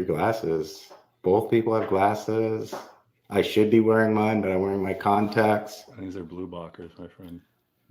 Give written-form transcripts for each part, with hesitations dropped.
your glasses. Both people have glasses. I should be wearing mine, but I'm wearing my contacts. These are blue blockers, my friend.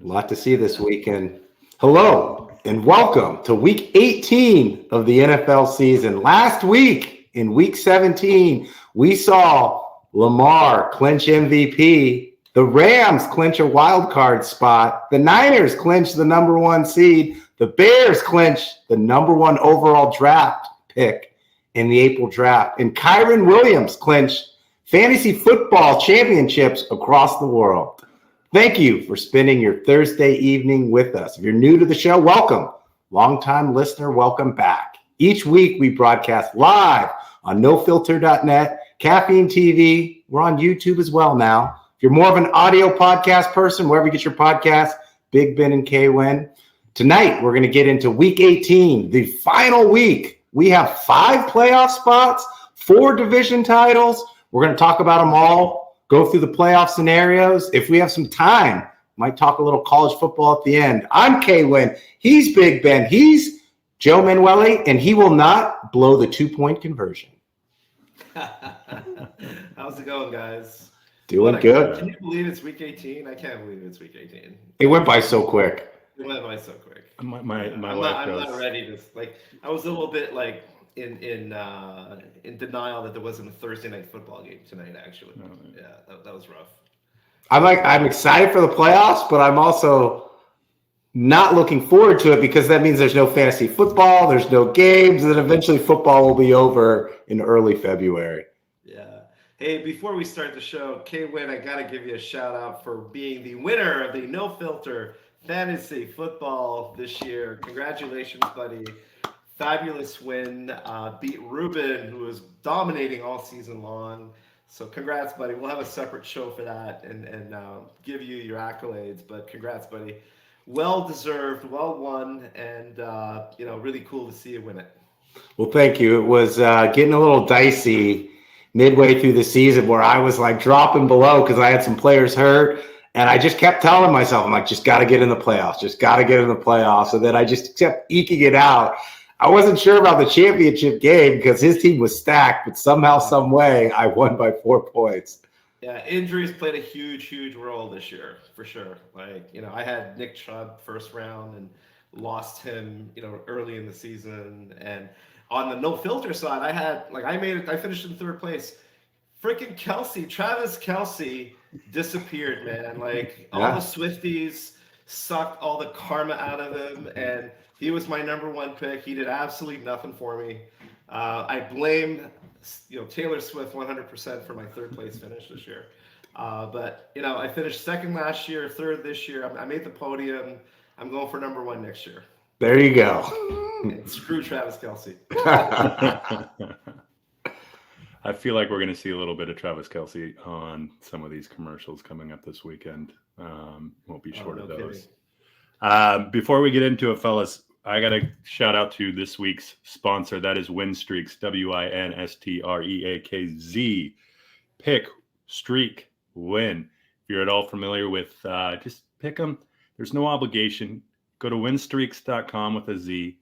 A lot to see this weekend. Hello and welcome to week 18 of the NFL season. Last week in week 17, we saw Lamar clinch MVP. The Rams clinch a wild card spot. The Niners clinch the number one seed. The Bears clinch the number one overall draft pick in the April draft. And Kyron Williams clinched fantasy football championships across the world. Thank you for spending your Thursday evening with us. If you're new to the show, welcome. Longtime listener, welcome back. Each week we broadcast live on nofilter.net, Caffeine TV. We're on YouTube as well now. If you're more of an audio podcast person, wherever you get your podcast, Big Ben and K Winn. Tonight we're going to get into week 18, the final week. We have 5 playoff spots, 4 division titles. We're going to talk about them all, go through the playoff scenarios. If we have some time, might talk a little college football at the end. I'm K Winn. He's Big Ben. He's Joe Manueli, and he will not blow the 2-point conversion. How's it going, guys? Doing good. Can you believe it's week 18? I can't believe it's week 18. It went by so quick. It went by so quick. My I'm wife goes. not ready to I was a little bit in denial that there wasn't a Thursday night football game tonight. Actually, that was rough. I'm excited for the playoffs, but I'm also not looking forward to it because that means there's no fantasy football, there's no games, and then eventually football will be over in early February. Yeah. Hey, before we start the show, K Winn, I gotta give you a shout out for being the winner of the No Filter Fantasy Football this year. Congratulations, buddy. Fabulous win. Beat Ruben, who was dominating all season long. So congrats, buddy. We'll have a separate show for that and give you your accolades. But congrats, buddy. Well deserved, well won, and really cool to see you win it. Well, thank you. It was getting a little dicey midway through the season where I was like dropping below because I had some players hurt. And I just kept telling myself, I'm like, just got to get in the playoffs, just got to get in the playoffs. And then I just kept eking it out. I wasn't sure about the championship game because his team was stacked, but somehow, some way, I won by 4 points. Yeah, injuries played a huge role this year, for sure. I had Nick Chubb first round and lost him, early in the season. And on the no filter side, I finished in 3rd place. Freaking Travis Kelce disappeared, man. All the Swifties sucked all the karma out of him, and he was my number 1 pick. He did absolutely nothing for me. I blame Taylor Swift 100% for my 3rd place finish this year. But I finished 2nd last year, 3rd this year. I made the podium. I'm going for number 1 next year. There you go. And screw Travis Kelce. I feel like we're going to see a little bit of Travis Kelce on some of these commercials coming up this weekend. Won't be short of those. Before we get into it, fellas, I got to shout out to this week's sponsor. That is Win Streaks, WINSTREAKZ. Pick, streak, win. If you're at all familiar with just pick them. There's no obligation. Go to winstreaks.com with a Z.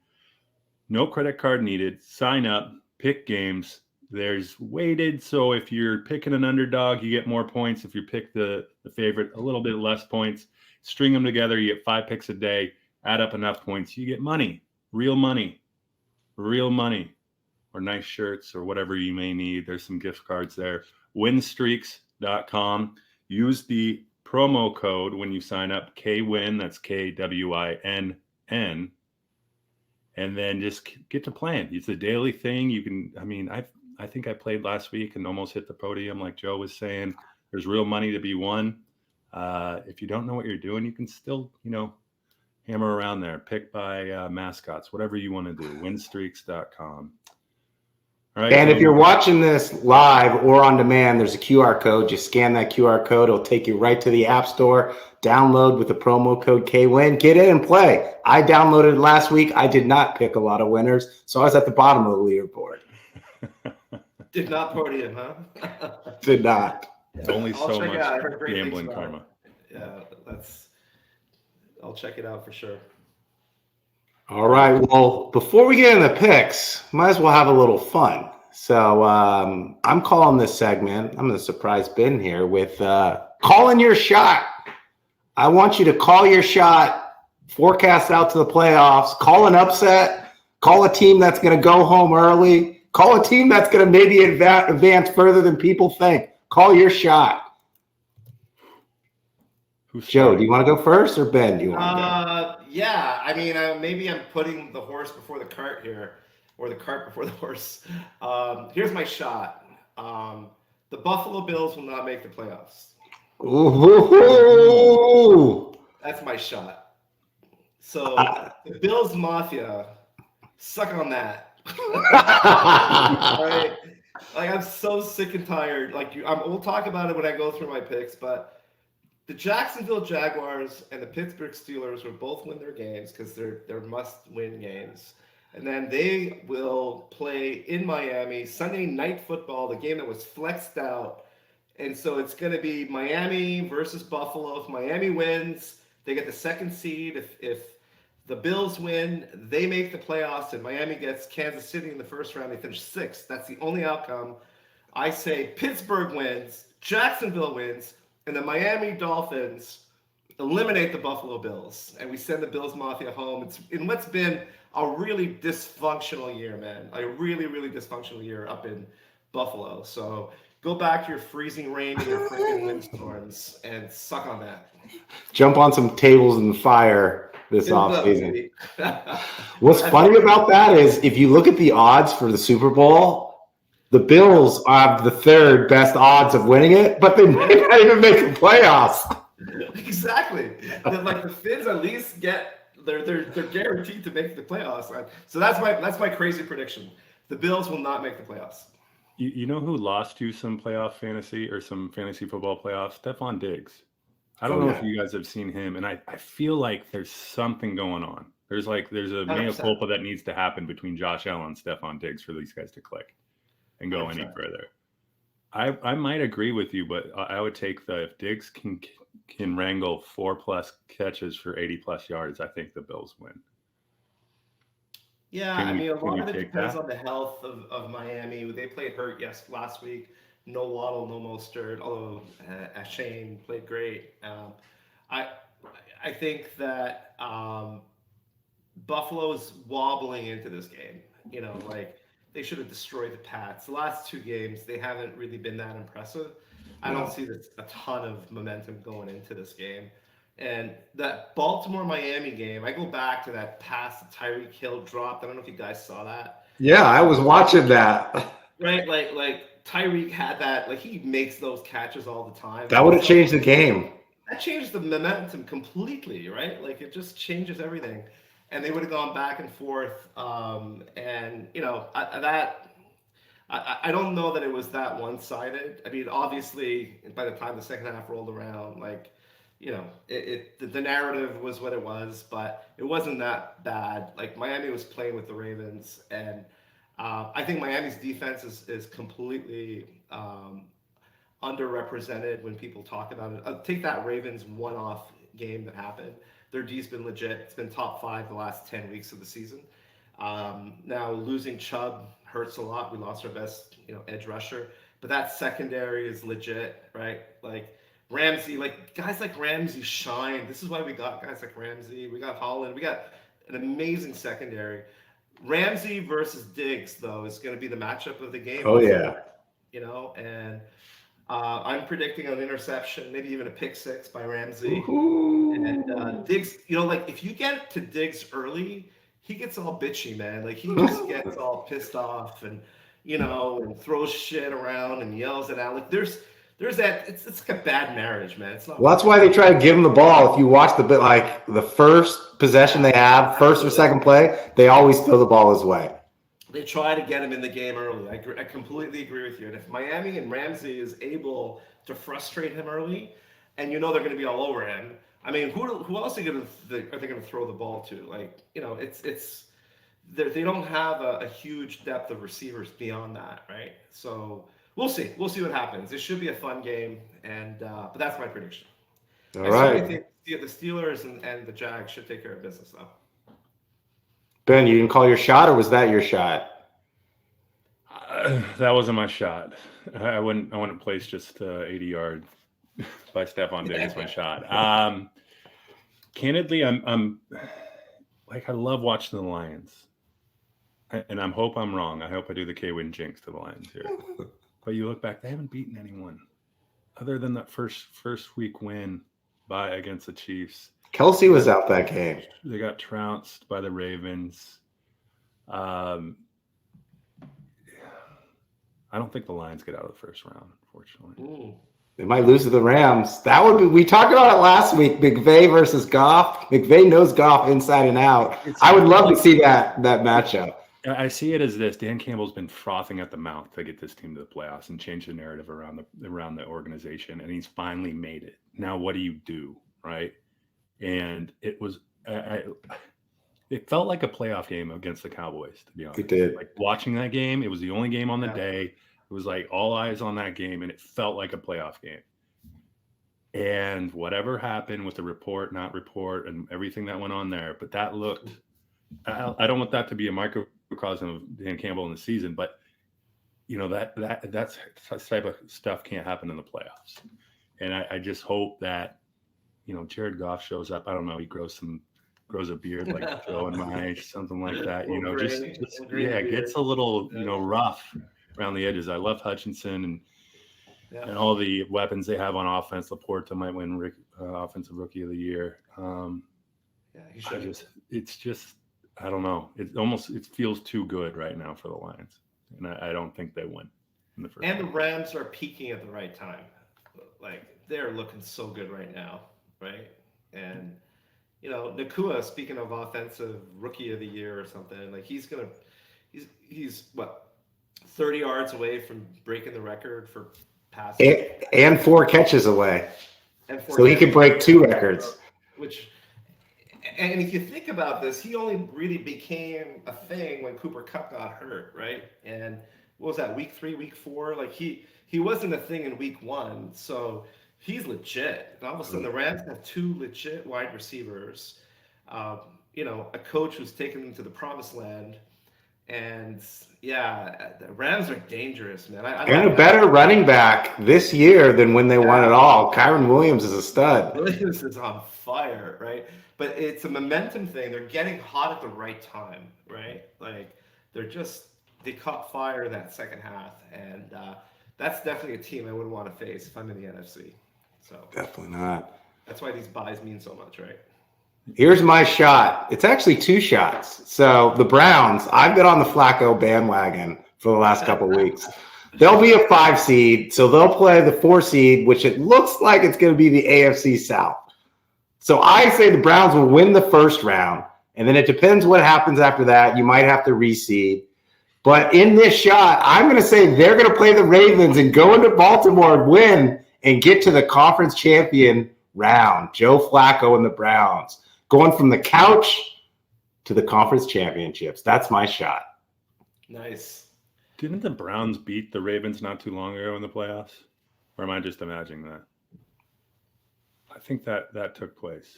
No credit card needed. Sign up. Pick games. There's weighted, so if you're picking an underdog, you get more points. If you pick the favorite, a little bit less points. String them together, you get 5 picks a day. Add up enough points, you get money, real money, or nice shirts or whatever you may need. There's some gift cards there. Winstreaks.com. Use the promo code when you sign up, KWIN, that's KWINN. And then just get to playing. It's a daily thing. You can, I think I played last week and almost hit the podium, like Joe was saying. There's real money to be won. If you don't know what you're doing, you can still, hammer around there. Pick by mascots, whatever you want to do. Winstreaks.com. All right. And if you're watching this live or on demand, there's a QR code. Just scan that QR code. It'll take you right to the App Store. Download with the promo code KWIN. Get in and play. I downloaded it last week. I did not pick a lot of winners, so I was at the bottom of the leaderboard. Did not podium, huh? Did not. Only so much gambling karma. Yeah, I'll check it out for sure. All right. Well, before we get into the picks, might as well have a little fun. So I'm calling this segment. I'm going to surprise Ben here with calling your shot. I want you to call your shot, forecast out to the playoffs, call an upset, call a team that's going to go home early, call a team that's going to maybe advance further than people think. Call your shot. Joe, do you want to go first, or Ben, do you want to go? Yeah, I mean, maybe I'm putting the horse before the cart here, or the cart before the horse. Here's my shot. The Buffalo Bills will not make the playoffs. Ooh. That's my shot. So the Bills Mafia, suck on that. Right? Like, I'm so sick and tired. Like, we'll talk about it when I go through my picks, but the Jacksonville Jaguars and the Pittsburgh Steelers will both win their games because they're must-win games. And then they will play in Miami, Sunday Night Football, the game that was flexed out. And so it's going to be Miami versus Buffalo. If Miami wins, they get the second seed. If the Bills win, they make the playoffs, and Miami gets Kansas City in the first round. They finish sixth. That's the only outcome. I say Pittsburgh wins, Jacksonville wins, and the Miami Dolphins eliminate the Buffalo Bills, and we send the Bills Mafia home. It's in what's been a really dysfunctional year, man. A really, really dysfunctional year up in Buffalo. So go back to your freezing rain and your freaking windstorms and suck on that. Jump on some tables in the fire this offseason. What's funny about that is if you look at the odds for the Super Bowl, the Bills have the third best odds of winning it, but they might not even make the playoffs. Exactly. Like the Fins at least get they're guaranteed to make the playoffs. So that's my crazy prediction. The Bills will not make the playoffs. You know who lost you some playoff fantasy or some fantasy football playoffs? Stephon Diggs. I don't know if you guys have seen him, and I feel like there's something going on. There's a 100%. Mea culpa that needs to happen between Josh Allen and Stephon Diggs for these guys to click and go 100%. Any further. I might agree with you, but I would take if Diggs can wrangle 4+ catches for 80+ yards, I think the Bills win. Yeah, I mean, a lot of it depends on the health of Miami. They played hurt last week. No Waddle, no Mostert, although Shane played great. I think that Buffalo is wobbling into this game. You know, like they should have destroyed the Pats. The last two games, they haven't really been that impressive. I don't see a ton of momentum going into this game. And that Baltimore-Miami game, I go back to that pass that Tyreek Hill dropped. I don't know if you guys saw that. Yeah, I was watching that. Right, like Tyreek had that. Like, he makes those catches all the time. That would have changed the game. That changed the momentum completely, right? Like, it just changes everything. And they would have gone back and forth. And, you know, I don't know that it was that one-sided. I mean, obviously, by the time the second half rolled around, like, you know, the narrative was what it was, but it wasn't that bad. Like, Miami was playing with the Ravens, and I think Miami's defense is completely underrepresented when people talk about it. Take that Ravens one-off game that happened. Their D's been legit. It's been top 5 the last 10 weeks of the season. Now losing Chubb hurts a lot. We lost our best, edge rusher, but that secondary is legit, right? Like Ramsey, like guys like Ramsey shine. This is why we got guys like Ramsey. We got Holland. We got an amazing secondary. Ramsey versus Diggs, though, is going to be the matchup of the game. Oh, yeah. And I'm predicting an interception, maybe even a pick 6 by Ramsey. Ooh. And Diggs, like if you get to Diggs early, he gets all bitchy, man. Like he just gets all pissed off and, and throws shit around and yells at Alec. There's that. It's like a bad marriage, man. It's not. Well, that's why they try to give him the ball. If you watch the first possession they have, first or second play, they always throw the ball his way. They try to get him in the game early. I completely agree with you. And if Miami and Ramsey is able to frustrate him early, and they're going to be all over him, I mean, who else are they going to throw the ball to? Like, they don't have a huge depth of receivers beyond that, right? So we'll see. We'll see what happens. It should be a fun game, and but that's my prediction. All right. I think the Steelers and the Jags should take care of business, though. Ben, you didn't call your shot, or was that your shot? That wasn't my shot. I wouldn't place just 80-yard by Stephon Diggs as my shot. Candidly, I'm like, I love watching the Lions, and I hope I'm wrong. I hope I do the K Winn jinx to the Lions here. But you look back, they haven't beaten anyone other than that first week win against the Chiefs. Kelsey was out that game. They got trounced by the Ravens. I don't think the Lions get out of the first round, unfortunately. Ooh. They might lose to the Rams. That would be. We talked about it last week. McVay versus Goff. McVay knows Goff inside and out. I would love to see that matchup. I see it as this: Dan Campbell's been frothing at the mouth to get this team to the playoffs and change the narrative around the organization, and he's finally made it. Now, what do you do, right? And it was, it felt like a playoff game against the Cowboys, to be honest. It did. Like watching that game, it was the only game on the day. It was like all eyes on that game, and it felt like a playoff game. And whatever happened with the report, not report, and everything that went on there, but that looked. I don't want that to be a microcosm of Dan Campbell in the season, but that's type of stuff can't happen in the playoffs. And I just hope that Jared Goff shows up. I don't know, he grows a beard like Joe and my, something like that. Gets a little rough around the edges. I love Hutchinson and all the weapons they have on offense. Laporta might win offensive rookie of the year. He should. It's just I don't know. It feels too good right now for the Lions, and I don't think they win in the first. And the Rams are peaking at the right time. Like they're looking so good right now, right? And Nakua, speaking of offensive rookie of the year or something, like he's what 30 yards away from breaking the record for passing and 4 catches away. So he could break 2 records. And if you think about this, he only really became a thing when Cooper Kupp got hurt, right? And what was that, week 3, week 4? Like he wasn't a thing in week 1, so he's legit. And all of a sudden, the Rams have 2 legit wide receivers. A coach who's taken them to the promised land. And the Rams are dangerous, man. And a better running back this year than when they won it all. Kyron Williams is a stud. Williams is on fire, right? But it's a momentum thing. They're getting hot at the right time, right? Like they caught fire in that second half, and that's definitely a team I wouldn't want to face if I'm in the NFC. So definitely not. That's why these buys mean so much, right? Here's my shot. It's actually 2 shots. So the Browns, I've been on the Flacco bandwagon for the last couple of weeks. They'll be a 5 seed, so they'll play the 4 seed, which it looks like it's going to be the AFC South. So I say the Browns will win the first round, and then it depends what happens after that. You might have to reseed. But in this shot, I'm going to say they're going to play the Ravens and go into Baltimore and win and get to the conference champion round. Joe Flacco and the Browns. Going from the couch to the conference championships. That's my shot. Nice. Didn't the Browns beat the Ravens not too long ago in the playoffs? Or am I just imagining that? I think that took place.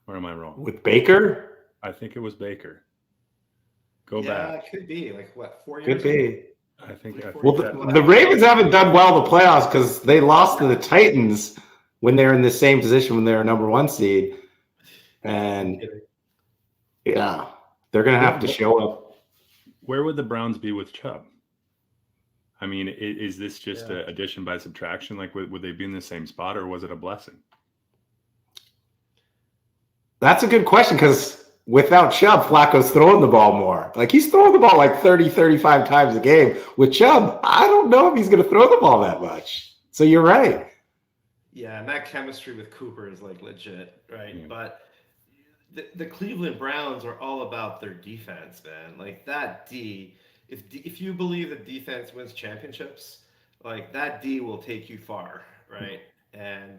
Or am I wrong? With Baker? I think it was Baker. Go back. Yeah, it could be. Like, what, 4 years Could be. I think the Ravens haven't done well in the playoffs because they lost to the Titans when they're in the same position when they're a number 1 seed. And yeah, they're going to have to show up. Where would the Browns be with Chubb? I mean, is this just an addition by subtraction? Like, would they be in the same spot, or was it a blessing? That's a good question because without Chubb, Flacco's throwing the ball more. Like, he's throwing the ball like 30, 35 times a game. With Chubb, I don't know if he's going to throw the ball that much. So you're right. Yeah, and that chemistry with Cooper is like legit, right? Yeah. But the Cleveland Browns are all about their defense, man. Like that D, if you believe that defense wins championships, like that D will take you far, right? And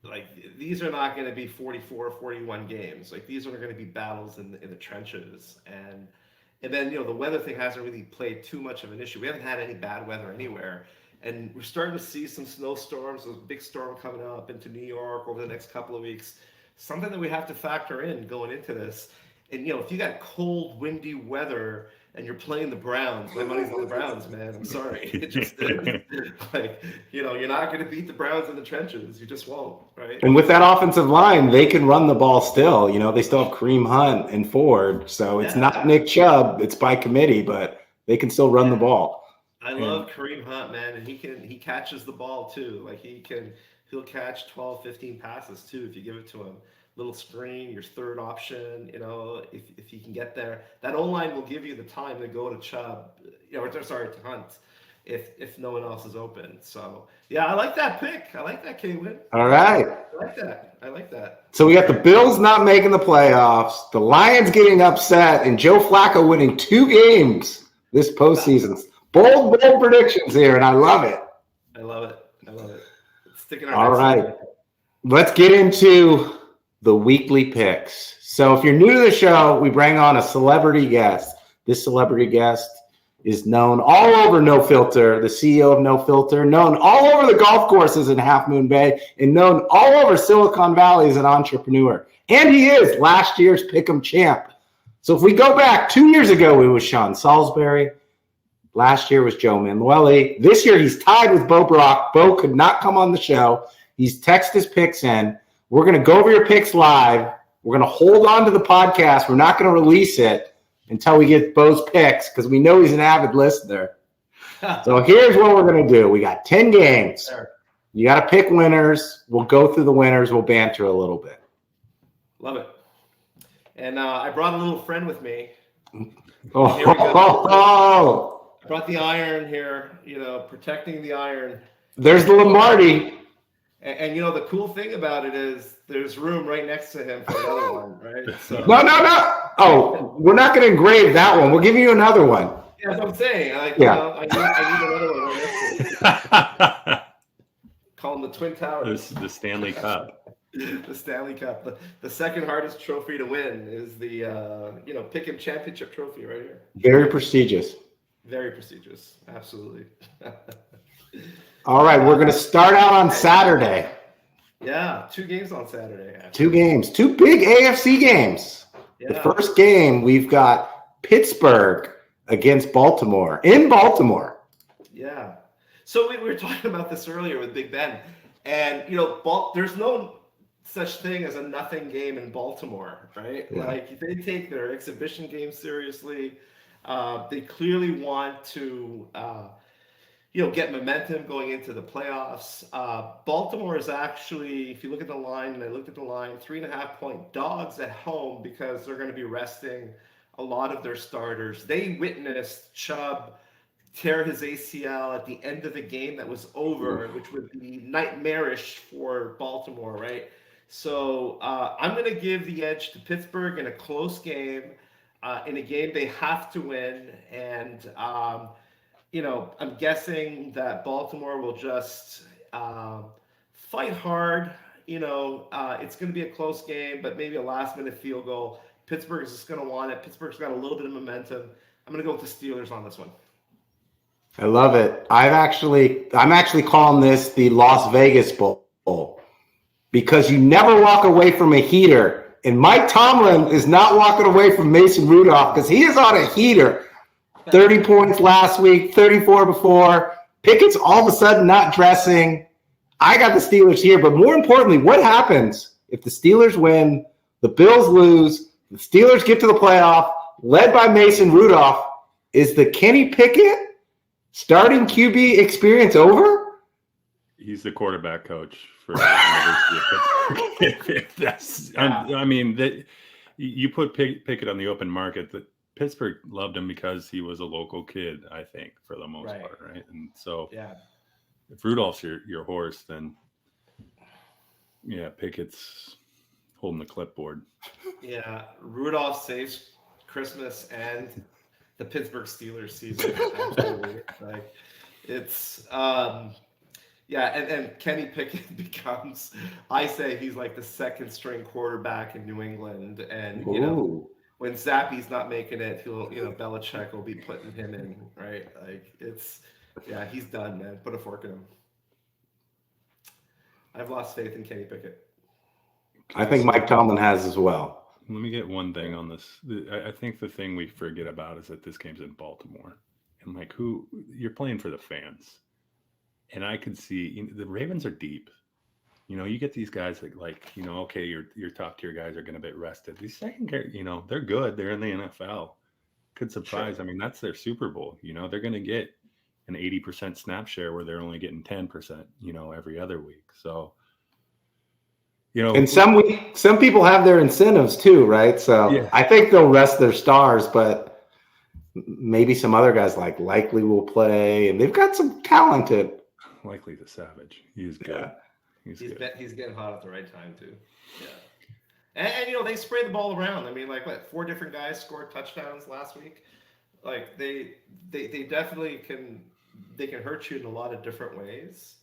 like these are not going to be 44, 41 games. Like these are going to be battles in the trenches. And then, the weather thing hasn't really played too much of an issue. We haven't had any bad weather anywhere. And we're starting to see some snowstorms, a big storm coming up into New York over the next couple of weeks. Something that we have to factor in going into this. And, if you got cold, windy weather and you're playing the Browns. My money's on the Browns, man. I'm sorry. It just is. Like, you're not going to beat the Browns in the trenches. You just won't, right? And with that offensive line, they can run the ball still. They still have Kareem Hunt and Ford. So it's not Nick Chubb. It's by committee, but they can still run the ball. I love Kareem Hunt, man. And he catches the ball too. Like he'll catch 12, 15 passes too if you give it to him. Little screen, your third option, if he can get there. That O-line will give you the time to go to Chubb, to Hunt, if no one else is open. So, yeah, I like that pick. I like that, K Winn. All right. I like that. So we got the Bills not making the playoffs, the Lions getting upset, and Joe Flacco winning 2 games this postseason. Bold predictions here, and I love it. I love it. It's sticking our All right. Let's get into the weekly picks. So if you're new to the show, we bring on a celebrity guest. This celebrity guest is known all over No Filter, the CEO of No Filter, known all over the golf courses in Half Moon Bay, and known all over Silicon Valley as an entrepreneur. And he is last year's Pick'em champ. So if we go back 2 years ago, it was Sean Salisbury. Last year was Joe Manueli. This year he's tied with Bo Brock. Bo could not come on the show. He's texted his picks in. We're going to go over your picks live. We're going to hold on to the podcast. We're not going to release it until we get Bo's picks because we know he's an avid listener. So here's what we're going to do. We got 10 games. Sure. You got to pick winners. We'll go through the winners. We'll banter a little bit. Love it. And I brought a little friend with me. Oh, Here we go. oh. I brought the iron here, protecting the iron. There's the Lombardi. And the cool thing about it is there's room right next to him for another one, right? So, No. Oh, we're not going to engrave that one. We'll give you another one. Yeah, that's what I'm saying. I need another one right next to him. Call them the Twin Towers. The Stanley Cup. The Stanley Cup. The second hardest trophy to win is the Pick'em Championship trophy right here. Very prestigious. Very prestigious. Absolutely. All right, we're going to start out on Saturday. Yeah, 2 games on Saturday. Actually. 2 games, 2 big AFC games. Yeah. The first game, we've got Pittsburgh against Baltimore, in Baltimore. Yeah. So we were talking about this earlier with Big Ben. And, there's no such thing as a nothing game in Baltimore, right? Yeah. Like, they take their exhibition game seriously. They clearly want to get momentum going into the playoffs. Baltimore is actually, if you look at the line, and I looked at the line, 3.5-point dogs at home because they're going to be resting a lot of their starters. They witnessed Chubb tear his ACL at the end of the game that was over, which would be nightmarish for Baltimore, right? So I'm going to give the edge to Pittsburgh in a close game, in a game they have to win. And, I'm guessing that Baltimore will just fight hard. It's going to be a close game, but maybe a last-minute field goal. Pittsburgh is just going to want it. Pittsburgh's got a little bit of momentum. I'm going to go with the Steelers on this one. I love it. I'm actually calling this the Las Vegas Bowl because you never walk away from a heater. And Mike Tomlin is not walking away from Mason Rudolph because he is on a heater. 30 points last week, 34 before. Pickett's all of a sudden not dressing. I got the Steelers here, but more importantly, what happens if the Steelers win, the Bills lose, the Steelers get to the playoff, led by Mason Rudolph? Is the Kenny Pickett starting QB experience over? He's the quarterback coach for the University of Pittsburgh. That's, I mean, you put Pickett on the open market. That Pittsburgh loved him because he was a local kid, I think, for the most part, right? And so, if Rudolph's your horse, then Pickett's holding the clipboard. Yeah, Rudolph saves Christmas and the Pittsburgh Steelers season. Absolutely. It's and Kenny Pickett becomes, I say he's like the second string quarterback in New England, and when Zappy's not making it, he'll Belichick will be putting him in, right? He's done, man. Put a fork in him. I've lost faith in Kenny Pickett. I think Mike Tomlin has as well. let me get one thing on this. I think the thing we forget about is that this game's in Baltimore, and like who you're playing for the fans, and I could see the Ravens are deep. You get these guys like okay, your top tier guys are going to get rested. These secondary, they're good. They're in the NFL. Could surprise. Sure. I mean, that's their Super Bowl. They're going to get an 80% snap share where they're only getting 10%. Every other week. So, And some people have their incentives too, right? So yeah, I think they'll rest their stars, but maybe some other guys like Likely will play, and they've got some talented. Likely the Savage. He is good. Yeah. He's getting hot at the right time too. Yeah. And they spray the ball around. I mean, like what, 4 different guys scored touchdowns last week. Like they definitely can hurt you in a lot of different ways.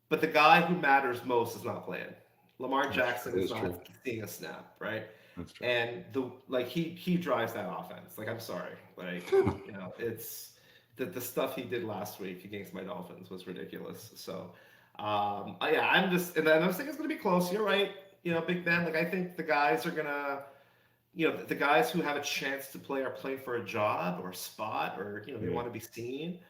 But the guy who matters most is not playing. Lamar Jackson is not seeing a snap, right? That's true. And he drives that offense. Like, I'm sorry, like it's the stuff he did last week against my Dolphins was ridiculous. So yeah, I'm thinking it's gonna be close. You're right. Big Ben. Like, I think the guys are gonna, the guys who have a chance to play are playing for a job or a spot, or they want to be seen.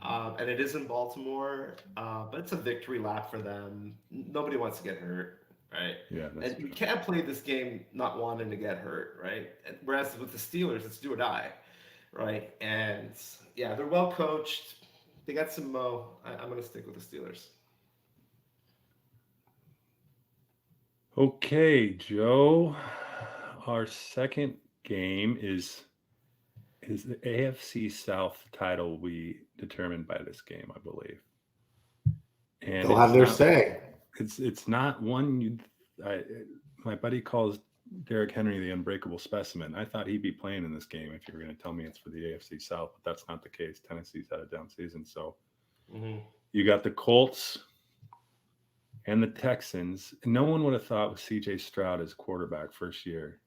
And it is in Baltimore, but it's a victory lap for them. Nobody wants to get hurt, right? Yeah, and you can't play this game not wanting to get hurt, right? Whereas with the Steelers, it's do or die, right? And yeah, they're well coached. They got some mo. I'm going to stick with the Steelers. Okay, Joe. Our second game is the AFC South title we determined by this game, I believe. And they'll have their say. It's not one my buddy calls Derrick Henry the unbreakable specimen. I thought he'd be playing in this game if you were going to tell me it's for the AFC South, but that's not the case. Tennessee's had a down season, so you got the Colts and the Texans. No one would have thought with C.J. Stroud as quarterback first year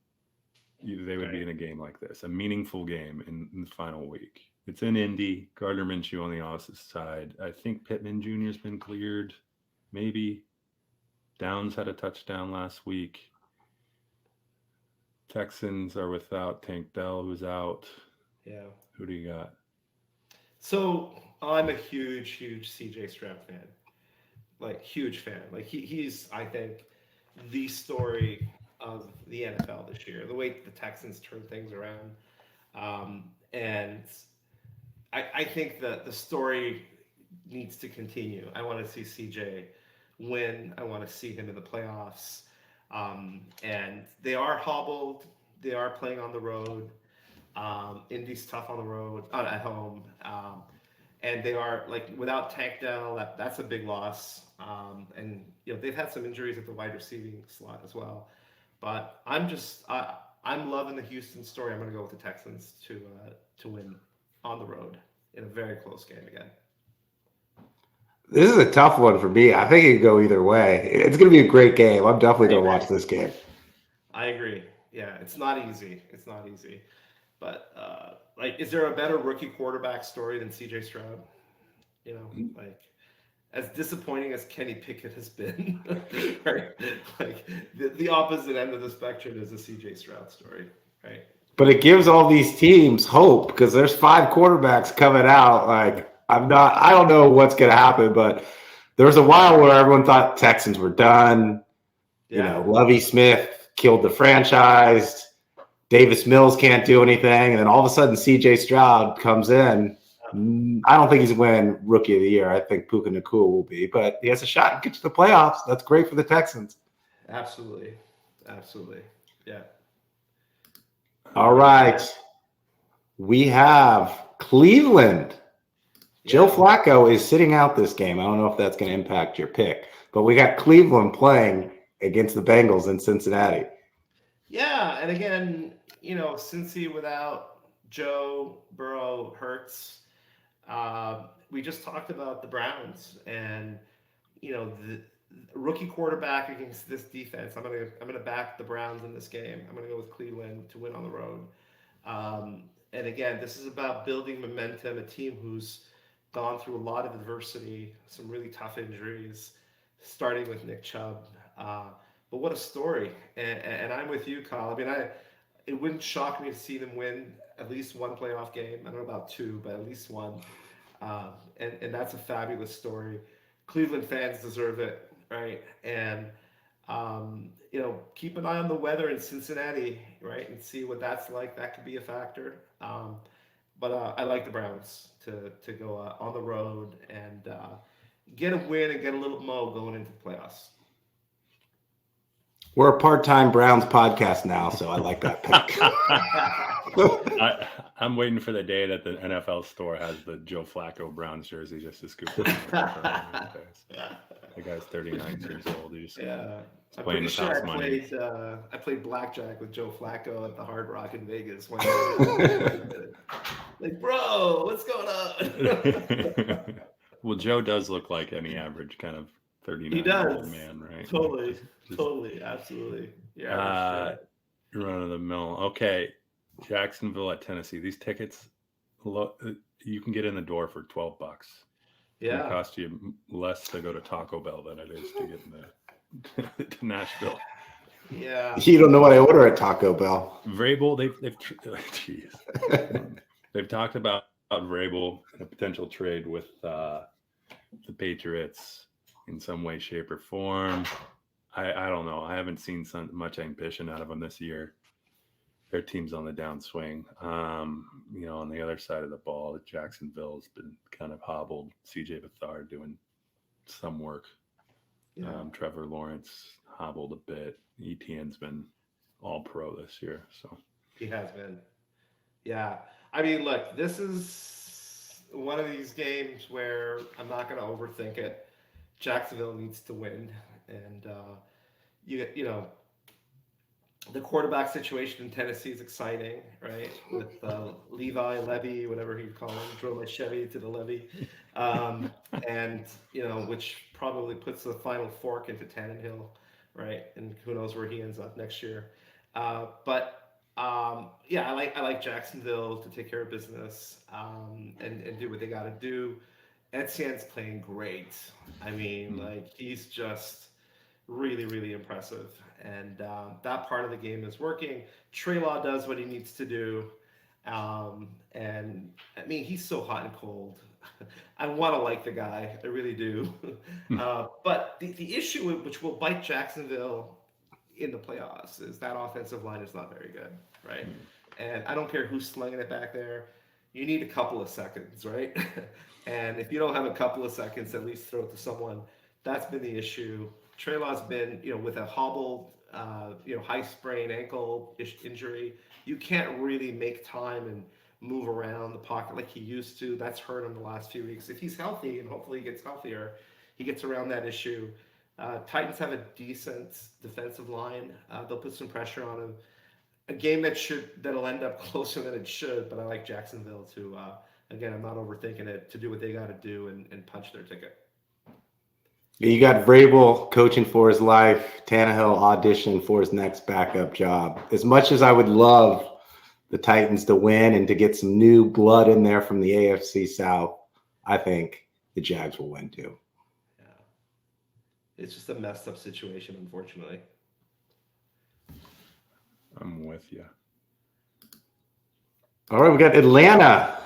they would be in a game like this, a meaningful game in the final week. It's in Indy. Gardner Minshew on the opposite side. I think Pittman Jr. has been cleared. Maybe. Downs had a touchdown last week. Texans are without Tank Dell, who's out. Yeah. Who do you got? So I'm a huge CJ Stroud fan. Like, huge fan. Like, he's, I think, the story of the NFL this year. The way the Texans turn things around. And I think that the story needs to continue. I want to see CJ win. I want to see him in the playoffs. And they are hobbled. They are playing on the road. Indy's tough on the road, at home. And they are, like, without Tank Dell, that's a big loss. And they've had some injuries at the wide receiving slot as well. But I'm loving the Houston story. I'm going to go with the Texans to win on the road in a very close game again. This is a tough one for me. I think it could go either way. It's going to be a great game. I'm definitely going to watch this game. I agree. Yeah, it's not easy. But is there a better rookie quarterback story than CJ Stroud? Like, as disappointing as Kenny Pickett has been, right? Like, the opposite end of the spectrum is the CJ Stroud story, right? But it gives all these teams hope because there's 5 quarterbacks coming out. Like, I don't know what's going to happen, but there was a while where everyone thought Texans were done. Yeah. Lovie Smith killed the franchise. Davis Mills can't do anything. And then all of a sudden, CJ Stroud comes in. I don't think he's winning Rookie of the Year. I think Puka Nacua will be, but he has a shot to get to the playoffs. That's great for the Texans. Absolutely. Yeah. All right. We have Cleveland. Yeah. Joe Flacco is sitting out this game. I don't know if that's going to impact your pick, but we got Cleveland playing against the Bengals in Cincinnati. Yeah, and again, Cincy without Joe Burrow hurts. We just talked about the Browns and the rookie quarterback against this defense. I'm gonna back the Browns in this game. I'm gonna go with Cleveland to win on the road. And again, this is about building momentum. A team who's gone through a lot of adversity, some really tough injuries, starting with Nick Chubb. but what a story. And I'm with you, Kyle. I mean, it wouldn't shock me to see them win at least one playoff game. I don't know about two, but at least one. And that's a fabulous story. Cleveland fans deserve it, right? And keep an eye on the weather in Cincinnati, right, and see what that's like. That could be a factor. But I like the Browns to go on the road and get a win and get a little mo going into the playoffs. We're a part-time Browns podcast now, so I like that pick. I'm waiting for the day that the NFL store has the Joe Flacco Browns jersey just to scoop it. The guy's 39 years old. He's I'm playing pretty with sure house money. I played blackjack with Joe Flacco at the Hard Rock in Vegas. Like, bro, what's going on? Well, Joe does look like any average kind of 39-year-old man, right? Totally, totally, absolutely. Yeah. Run of the mill. Okay, Jacksonville at Tennessee. These tickets, you can get in the door for $12. Yeah. It costs you less to go to Taco Bell than it is to get in to Nashville. Yeah. You don't know what I order at Taco Bell. Vrabel, they've talked about Vrabel and a potential trade with the Patriots in some way, shape, or form. I don't know. I haven't seen much ambition out of them this year. Their team's on the downswing. On the other side of the ball, Jacksonville's been kind of hobbled. CJ Beathard doing some work. Yeah. Trevor Lawrence hobbled a bit. Etienne's been all pro this year. So He has been. Yeah. I mean, look, this is one of these games where I'm not going to overthink it. Jacksonville needs to win. And, the quarterback situation in Tennessee is exciting, right? With Levi, Levy, whatever you call him, drove my Chevy to the levee. Which probably puts the final fork into Tannehill, right? And who knows where he ends up next year. I like Jacksonville to take care of business and do what they got to do. Etienne's playing great. I mean, he's just really, really impressive. And that part of the game is working. Trey Law does what he needs to do. He's so hot and cold. I want to like the guy. I really do. But the issue which will bite Jacksonville in the playoffs is that offensive line is not very good, right? And I don't care who's slinging it back there. You need a couple of seconds, right? And if you don't have a couple of seconds, at least throw it to someone. That's been the issue. Trey Law's been, with a hobbled, high sprain ankle injury. You can't really make time and move around the pocket like he used to. That's hurt him the last few weeks. If he's healthy, and hopefully he gets healthier, he gets around that issue. Titans have a decent defensive line. They'll put some pressure on him. A game that'll end up closer than it should, but I like Jacksonville to, again, I'm not overthinking it, to do what they got to do and punch their ticket. You got Vrabel coaching for his life, Tannehill auditioned for his next backup job. As much as I would love the Titans to win and to get some new blood in there from the AFC South, I think the Jags will win too. Yeah. It's just a messed up situation, unfortunately. I'm with you. All right, we got Atlanta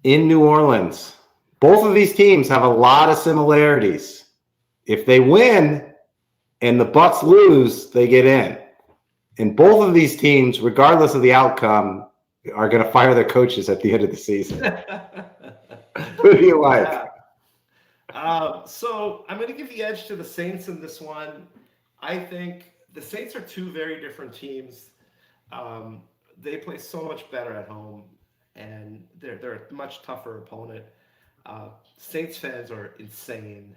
in New Orleans. Both of these teams have a lot of similarities. If they win and the Bucs lose, they get in. And both of these teams, regardless of the outcome, are going to fire their coaches at the end of the season. Who do you like? So I'm going to give the edge to the Saints in this one. I think the Saints are two very different teams. They play so much better at home, and they're a much tougher opponent. Saints fans are insane.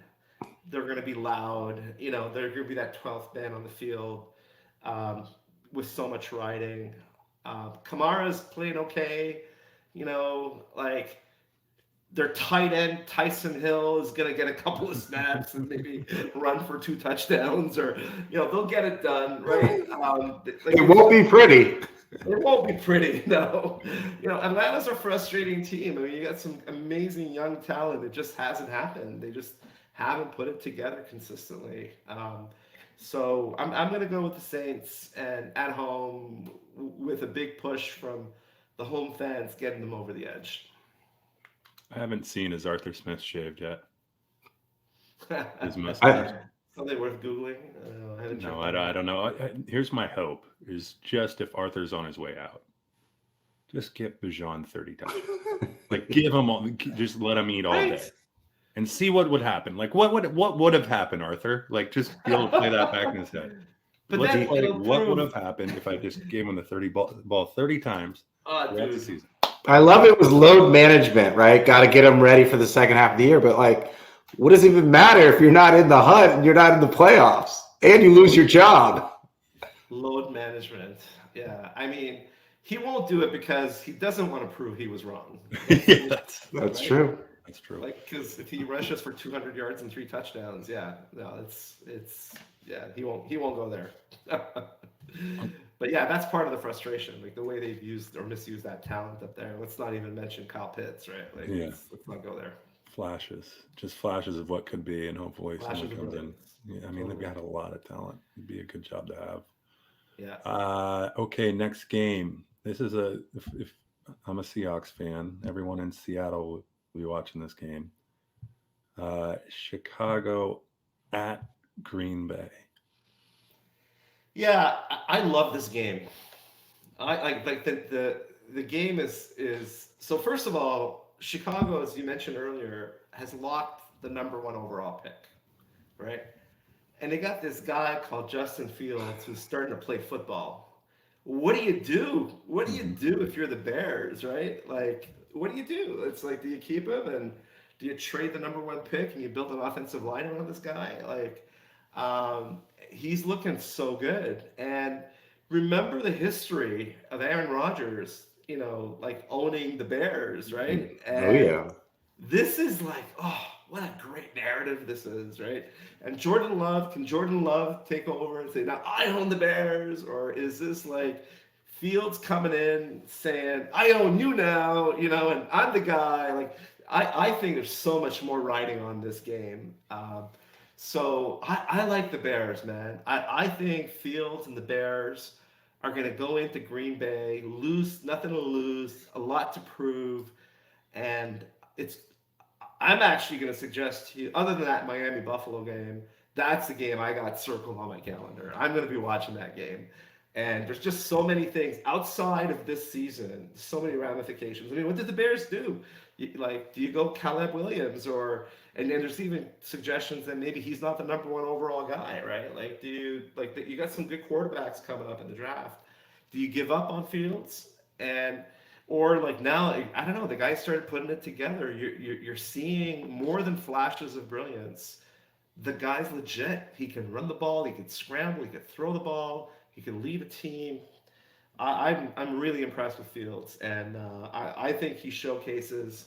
They're going to be loud. They're going to be that 12th man on the field with so much riding. Kamara's playing okay. Their tight end, Tyson Hill, is going to get a couple of snaps and maybe run for 2 touchdowns, or, they'll get it done, right? It won't be pretty. It won't be pretty, no. Atlanta's a frustrating team. I mean, you got some amazing young talent. It just hasn't happened. They just haven't put it together consistently. So I'm going to go with the Saints and at home with a big push from the home fans getting them over the edge. I haven't seen his Arthur Smith shaved yet. His Something mustache. worth Googling? I haven't No, checked I don't know. Here's my hope: is just if Arthur's on his way out, just get Bijan 30 times. Like give him all, just let him eat all day, and see what would happen. Like what would have happened, Arthur? Like just be able to play that back in his head. But Let's then play it'll what prove- would have happened if I just gave him the 30 ball 30 times throughout the Dude. season. I love it was load management, right? Got to get them ready for the second half of the year. But like, what does it even matter if you're not in the hunt and you're not in the playoffs and you lose your job? Load management. Yeah. I mean, he won't do it because he doesn't want to prove he was wrong. Yeah, That's Right? true. that's true. Like, because if he rushes for 200 yards and 3 touchdowns, he won't go there. But yeah, that's part of the frustration, like the way they've used or misused that talent up there. Let's not even mention Kyle Pitts, right? Like, Yeah. let's not go there. Just flashes of what could be, and hopefully Flashes someone of comes in. brilliance. Yeah, I mean they've got a lot of talent. It'd be a good job to have. Yeah. Okay, next game. This is if I'm a Seahawks fan, everyone in Seattle will be watching this game. Chicago at Green Bay. Yeah, I love this game. I like the game is so. First of all, Chicago, as you mentioned earlier, has locked the #1 overall pick, right? And they got this guy called Justin Fields who's starting to play football. What do you do? What do you do if you're the Bears, right? Like, what do you do? It's like, do you keep him and do you trade the #1 pick and you build an offensive line around this guy? Like, he's looking so good. And remember the history of Aaron Rodgers, like owning the Bears, right? And Oh yeah. this is like, oh, what a great narrative this is, right? And can Jordan Love take over and say, now I own the Bears? Or is this like Fields coming in saying, I own you now, and I'm the guy? Like, I think there's so much more riding on this game. So I like the Bears, man. I think Fields and the Bears are going to go into Green Bay, nothing to lose, a lot to prove. And I'm actually going to suggest to you, other than that Miami Buffalo game, that's the game I got circled on my calendar. I'm going to be watching that game. And there's just so many things outside of this season, so many ramifications. I mean, what did the Bears do? Do you go Caleb Williams and then there's even suggestions that maybe he's not the #1 overall guy, right? Like, you got some good quarterbacks coming up in the draft. Do you give up on Fields? Or like now, I don't know, the guy started putting it together. You're seeing more than flashes of brilliance. The guy's legit. He can run the ball. He can scramble. He can throw the ball. He can lead a team. I'm really impressed with Fields, and I think he showcases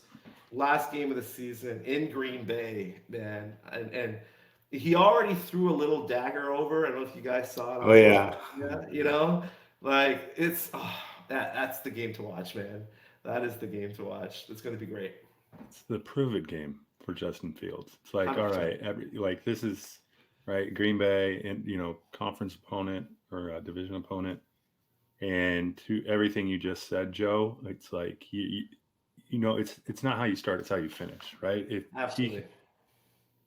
last game of the season in Green Bay, man, and he already threw a little dagger over. I don't know if you guys saw it. Oh yeah. Like that's the game to watch, man. That is the game to watch. It's going to be great. It's the prove it game for Justin Fields. It's like, 100%. all right, this is right, Green Bay, and conference opponent or a division opponent, and to everything you just said, Joe, it's like it's not how you start, it's how you finish, right? Absolutely.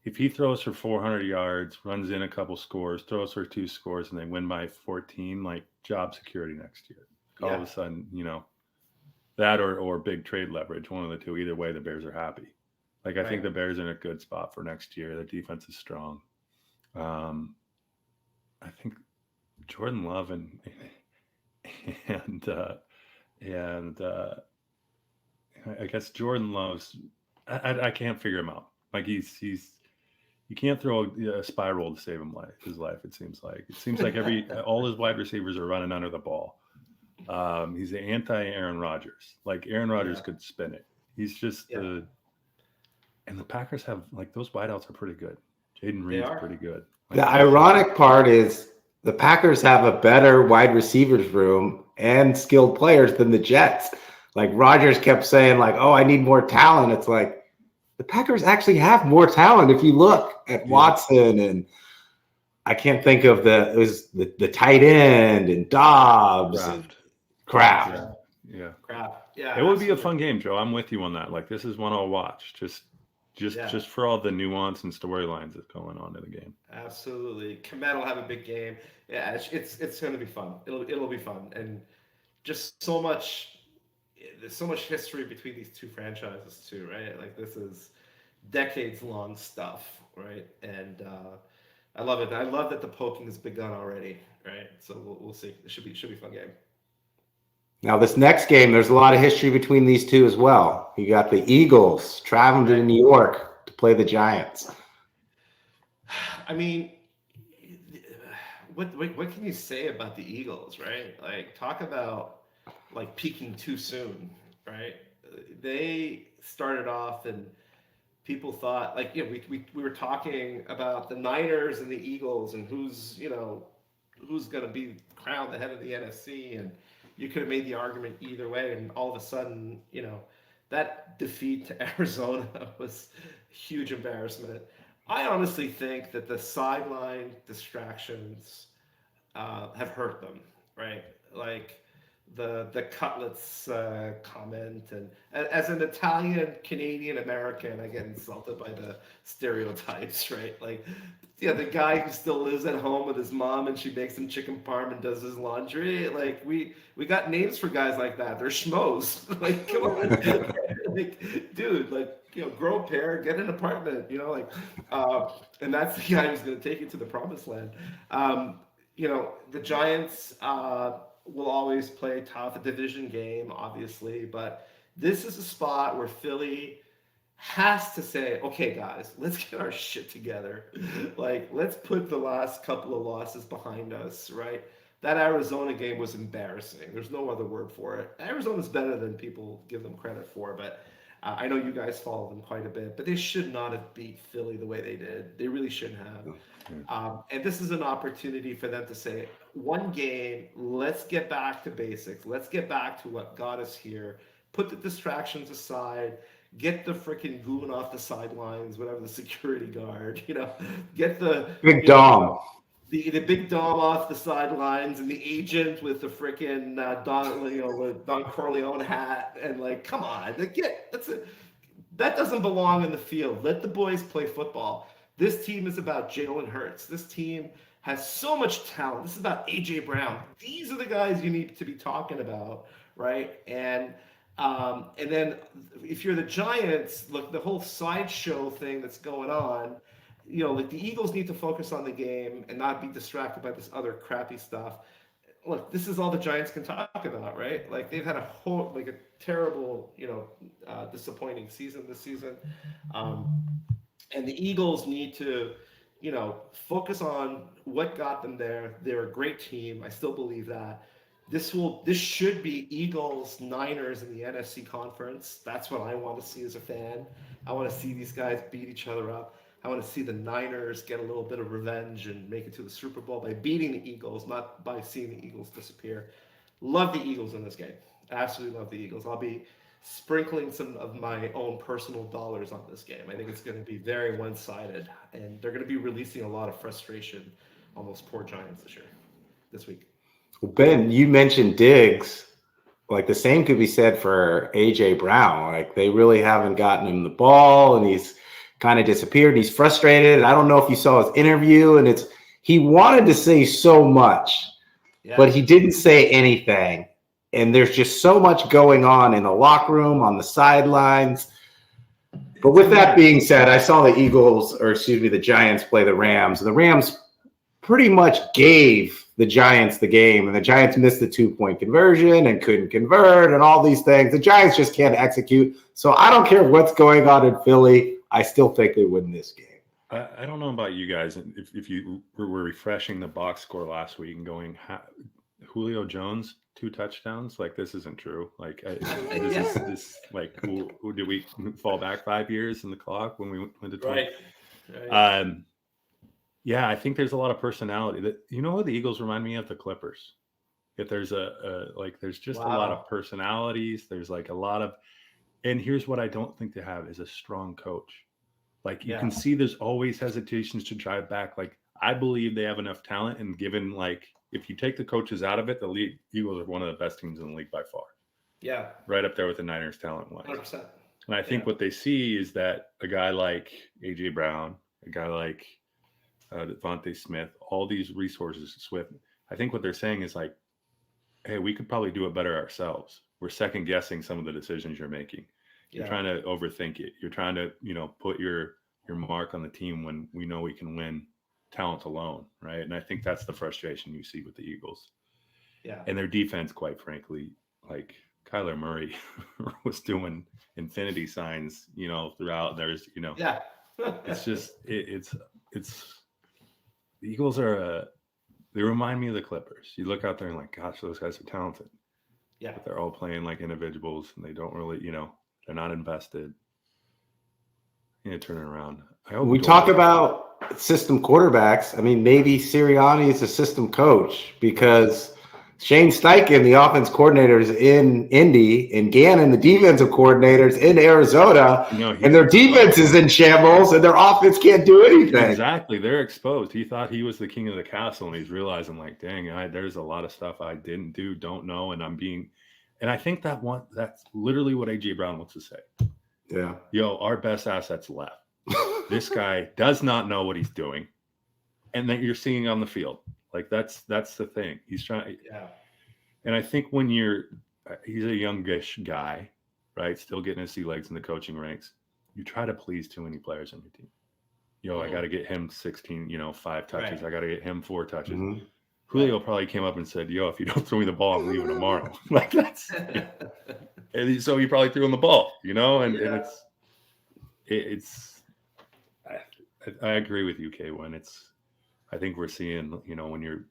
If he throws for 400 yards, runs in a couple scores, throws for 2 scores, and they win by 14, like job security next year. All of a sudden, that or big trade leverage, one of the two. Either way, the Bears are happy. Like, I think the Bears are in a good spot for next year. Their defense is strong. I think Jordan Love and I guess Jordan Love's. I can't figure him out. Like you can't throw a spiral to save his life. It seems like all his wide receivers are running under the ball. He's the anti-Aaron Rodgers. Like, Aaron Rodgers could spin it. He's just and the Packers have, like, those wideouts are pretty good. Jaden Reed's pretty good. Like, The ironic part is the Packers have a better wide receivers room and skilled players than the Jets. Like, Rodgers kept saying, like, oh, I need more talent. It's like the Packers actually have more talent if you look at Watson, and I can't think of it was the tight end and Dobbs and Kraft. Yeah. Crap. Yeah. It would be a fun game, Joe. I'm with you on that. Like, this is one I'll watch. Just for all the nuance and storylines that's going on in the game. Absolutely. Komet will have a big game. Yeah, it's going to be fun. It'll be fun, and just so much. There's so much history between these two franchises too, right? Like, this is decades long stuff, right? And I love it. I love that the poking has begun already, right? So we'll see. It should be a fun game. Now, this next game, there's a lot of history between these two as well. You got the Eagles traveling to New York to play the Giants. I mean, what can you say about the Eagles, right? Like, talk about like peaking too soon, right? They started off and people thought, like, we were talking about the Niners and the Eagles and who's going to be crowned the head of the NFC, and you could have made the argument either way, and all of a sudden, that defeat to Arizona was a huge embarrassment. I honestly think that the sideline distractions have hurt them, right? Like the cutlets comment, and as an Italian Canadian American, I get insulted by the stereotypes, right? Like, the guy who still lives at home with his mom and she makes him chicken parm and does his laundry. Like, we got names for guys like that. They're schmoes. Like, come on, like, dude, like, grow a pair, get an apartment, and that's the guy who's going to take you to the promised land. The Giants will always play tough, a division game, obviously, but this is a spot where Philly has to say, okay, guys, let's get our shit together. Like, let's put the last couple of losses behind us, right? That Arizona game was embarrassing. There's no other word for it. Arizona's better than people give them credit for, but I know you guys follow them quite a bit, but they should not have beat Philly the way they did. They really shouldn't have. And this is an opportunity for them to say, one game, let's get back to basics. Let's get back to what got us here. Put the distractions aside. Get the freaking goon off the sidelines, whatever, the security guard, get the Big Dom. The big Dom off the sidelines, and the agent with the freaking Don Corleone hat, and like, come on, that doesn't belong in the field. Let the boys play football. This team is about Jalen Hurts. This team has so much talent. This is about AJ Brown. These are the guys you need to be talking about, right? And then if you're the Giants, look, the whole sideshow thing that's going on, like, the Eagles need to focus on the game and not be distracted by this other crappy stuff. Look, this is all the Giants can talk about, right? Like, they've had a terrible, disappointing season this season. And the Eagles need to, focus on what got them there. They're a great team. I still believe that. This should be Eagles, Niners in the NFC conference. That's what I want to see as a fan. I want to see these guys beat each other up. I want to see the Niners get a little bit of revenge and make it to the Super Bowl by beating the Eagles, not by seeing the Eagles disappear. Love the Eagles in this game. Absolutely love the Eagles. I'll be sprinkling some of my own personal dollars on this game. I think it's going to be very one-sided, and they're going to be releasing a lot of frustration on those poor Giants this week. Well, Ben, you mentioned Diggs. Like, the same could be said for AJ Brown. Like, they really haven't gotten him the ball, and he's kind of disappeared. He's frustrated. I don't know if you saw his interview, and he wanted to say so much, but he didn't say anything. And there's just so much going on in the locker room, on the sidelines. But with that being said, I saw the Giants play the Rams, and the Rams pretty much gave the Giants the game, and the Giants missed the 2-point conversion and couldn't convert and all these things. The Giants just can't execute. So I don't care what's going on in Philly. I still think they win this game. I don't know about you guys. If you were refreshing the box score last week and going, Julio Jones, 2 touchdowns, like, this isn't true. Like, this like, who did we fall back 5 years in the clock when we went to 20? Right. Yeah, I think there's a lot of personality. That, who the Eagles remind me of? The Clippers. If there's there's just a lot of personalities. There's like a lot of, and here's what I don't think they have is a strong coach. Like, you can see there's always hesitations to drive back. Like, I believe they have enough talent, and given like if you take the coaches out of it, the Eagles are one of the best teams in the league by far. Yeah, right up there with the Niners talent-wise. 100%. And I think what they see is that a guy like A.J. Brown, a guy like Devontae Smith, all these resources, Swift, I think what they're saying is like, hey, we could probably do it better ourselves. We're second guessing some of the decisions you're making. You're trying to overthink it. You're trying to, put your mark on the team when we know we can win talent alone, right? And I think that's the frustration you see with the Eagles. Yeah. And their defense, quite frankly, like Kyler Murray was doing infinity signs, throughout. There's, Yeah. it's just, it's the Eagles they remind me of the Clippers. You look out there and like, gosh, those guys are talented. Yeah. But they're all playing like individuals and they don't really, they're not invested. Turn it around. We talk about system quarterbacks. I mean, maybe Sirianni is a system coach because Shane Steichen, the offense coordinator, is in Indy, and Gannon, the defensive coordinator, is in Arizona, and their defense is in shambles, and their offense can't do anything. Exactly. They're exposed. He thought he was the king of the castle, and he's realizing, like, dang, there's a lot of stuff I didn't do, don't know, and I think that's literally what A.J. Brown wants to say. Yeah. Yo, our best asset's left. This guy does not know what he's doing, and that you're seeing on the field. Like that's the thing. He's trying. Yeah. And I think when he's a youngish guy, right? Still getting his sea legs in the coaching ranks. You try to please too many players on your team. Yo, I got to get him 16, 5 touches. Right. I got to get him 4 touches. Mm-hmm. Julio probably came up and said, yo, if you don't throw me the ball, I'm leaving tomorrow. Like that's. And so he probably threw him the ball, and it's. I agree with you, K Winn. I think we're seeing, when your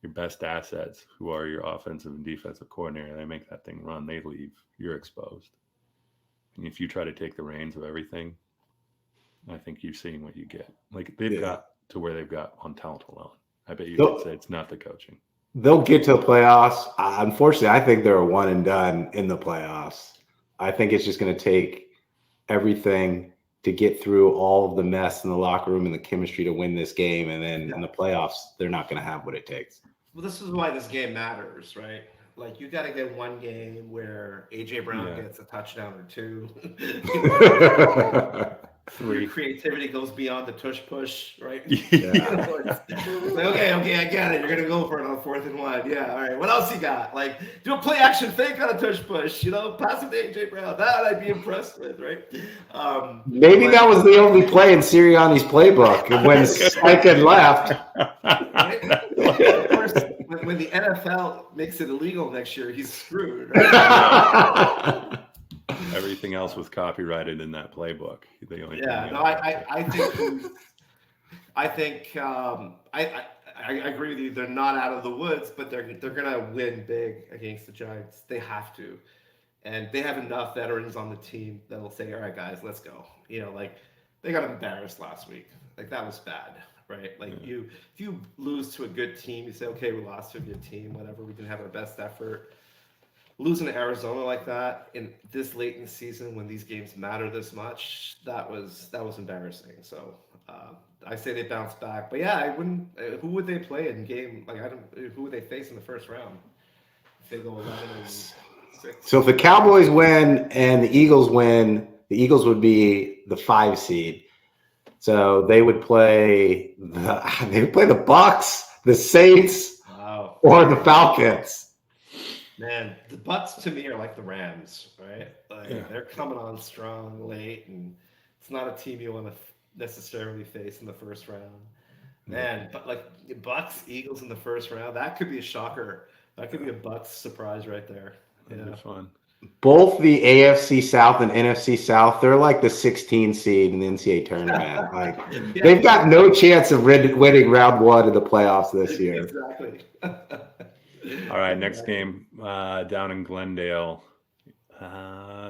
best assets, who are your offensive and defensive coordinator, they make that thing run, they leave, you're exposed. And if you try to take the reins of everything, I think you're seeing what you get. Like they've got to where they've got on talent alone. I bet you could say it's not the coaching. They'll get to the playoffs. Unfortunately, I think they're a one and done in the playoffs. I think it's just going to take everything to get through all of the mess in the locker room and the chemistry to win this game. And then in the playoffs, they're not going to have what it takes. Well, this is why this game matters, right? Like you got to get one game where A.J. Brown gets a touchdown or 2. 3. Creativity goes beyond the tush push, right? Yeah. Okay, I get it. You're going to go for it on 4th and 1. Yeah, all right. What else you got? Like, do a play action fake on a tush push, pass it to A.J. Brown. That I'd be impressed with, right? Maybe that was the only play in Sirianni's playbook when Steichen left. Right? Of course, when the NFL makes it illegal next year, he's screwed, right? Everything else was copyrighted in that playbook. I agree with you. They're not out of the woods, but they're gonna win big against the Giants. They have to, and they have enough veterans on the team that'll say, "All right, guys, let's go." Like they got embarrassed last week. Like that was bad, right? Like if you lose to a good team, you say, "Okay, we lost to a good team. Whatever. We didn't have our best effort." Losing to Arizona like that in this late in the season when these games matter this much, that was embarrassing. So I say they bounce back. But yeah, I wouldn't. Who would they play in game? Like who would they face in the first round? If they go 11-6. So if the Cowboys win and the Eagles win, the Eagles would be the 5 seed. So they would play the Bucks, the Saints, or the Falcons. Man, the Bucks to me are like the Rams, right? Like they're coming on strong late, and it's not a team you want to necessarily face in the first round. Man, but like Bucks, Eagles in the first round, that could be a shocker. That could be a Bucks surprise right there. That'd be fun. Both the AFC South and NFC South, they're like the 16 seed in the NCAA tournament. Like they've got no chance of winning round 1 of the playoffs this year. Exactly. All right, next game down in Glendale.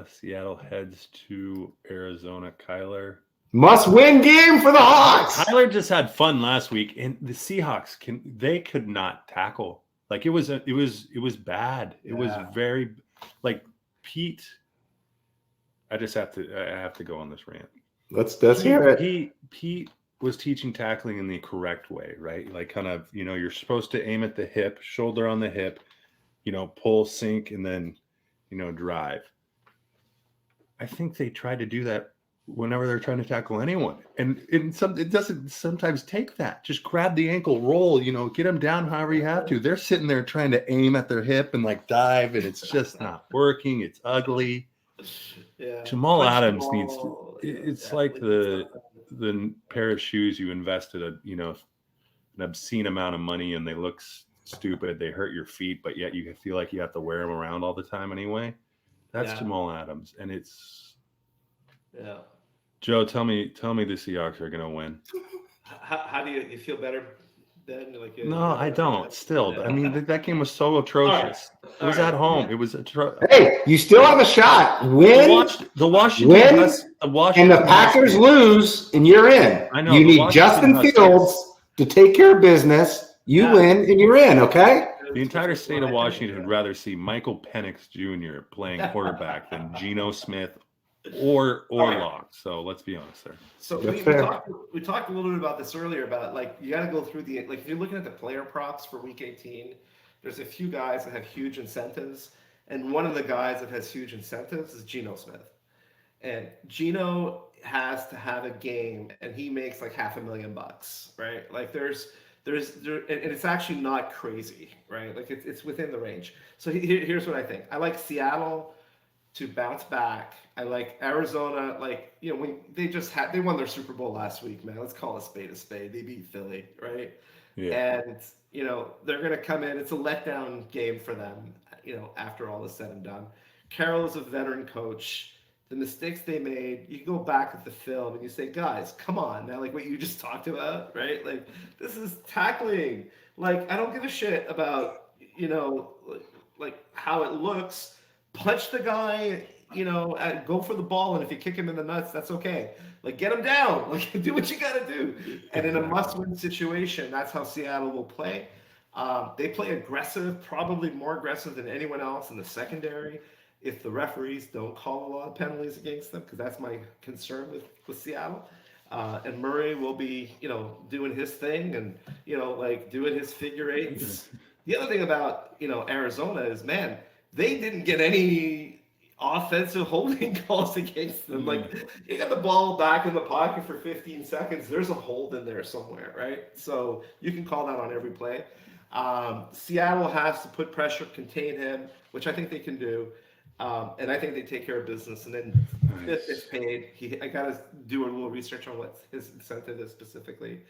Seattle heads to Arizona. Kyler. Must-win game for the Hawks. Kyler just had fun last week, and the Seahawks could not tackle. Like it was bad. It was very like Pete. I have to go on this rant. Let's hear it. Pete was teaching tackling in the correct way, right? Like kind of, you're supposed to aim at the hip, shoulder on the hip, pull, sink, and then, drive. I think they try to do that whenever they're trying to tackle anyone. And it doesn't sometimes take that. Just grab the ankle, roll, get them down however you have to. They're sitting there trying to aim at their hip and like dive, and it's just not working. It's ugly. Yeah. Jamal Adams needs to, it's like the pair of shoes you invested an obscene amount of money and they look stupid. They hurt your feet, but yet you feel like you have to wear them around all the time anyway. That's Jamal Adams. And it's Joe, tell me the Seahawks are gonna win. How do you feel better then? No, I don't. Still, I mean that game was so atrocious. It was at home. It was Hey, you still have a shot. Win. The Washington and the Packers lose, and you're in. I know. You need Justin Fields to take care of business. You win, and you're in. Okay. The entire state of Washington would rather see Michael Penix Jr. playing quarterback than Geno Smith or Locke. So let's be honest there. So we talked a little bit about this earlier about you got to go through if you're looking at the player props for Week 18, there's a few guys that have huge incentives, and one of the guys that has huge incentives is Geno Smith, and Geno has to have a game, and he makes like $500,000, right? Like there's and it's actually not crazy, right? Like it's within the range. So here's what I think. I like Seattle to bounce back. I like Arizona, when they won their Super Bowl last week, man. Let's call a spade a spade. They beat Philly, right? Yeah. And they're gonna come in. It's a letdown game for them, after all is said and done. Carroll is a veteran coach. The mistakes they made, you go back at the film and you say, guys, come on, now, like what you just talked about, right? Like, this is tackling. Like, I don't give a shit about, like how it looks. Punch the guy, go for the ball, and if you kick him in the nuts, that's okay. Like, get him down. Like, do what you got to do. And in a must-win situation, that's how Seattle will play. They play aggressive, probably more aggressive than anyone else in the secondary. If the referees don't call a lot of penalties against them, because that's my concern with Seattle. And Murray will be, doing his thing and, doing his figure eights. The other thing about, Arizona is, man, they didn't get any offensive holding calls against them. Like, you got the ball back in the pocket for 15 seconds. There's a hold in there somewhere, right? So you can call that on every play. Seattle has to put pressure, contain him, which I think they can do. And I think they take care of business. And then Smith gets paid. I got to do a little research on what his incentive is specifically.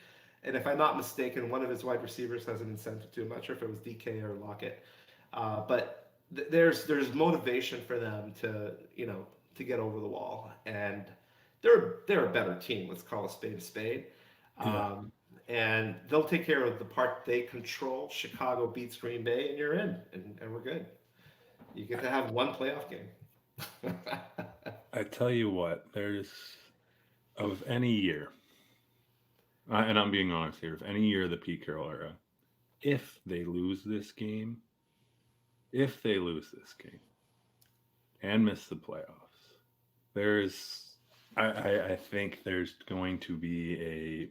And if I'm not mistaken, one of his wide receivers has an incentive too. I'm not sure if it was DK or Lockett. But there's motivation for them to get over the wall. And they're a better team. Let's call a spade a spade. And they'll take care of the part they control. Chicago beats Green Bay, and you're in, and we're good. You get to have one playoff game. I tell you what, there's of any year, and I'm being honest here, of any year of the Pete Carroll era, if they lose this game and miss the playoffs, I think there's going to be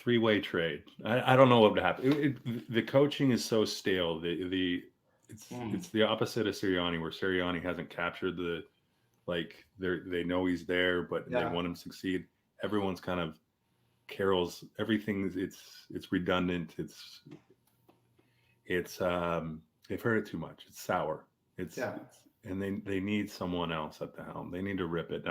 three-way trade. I don't know what would happen. The coaching is so stale. It's the opposite of Sirianni, where Sirianni hasn't captured they know he's there, but they want him to succeed. Everyone's kind of Carroll's. Everything's it's redundant. It's they've heard it too much. It's sour. And they need someone else at the helm. They need to rip it.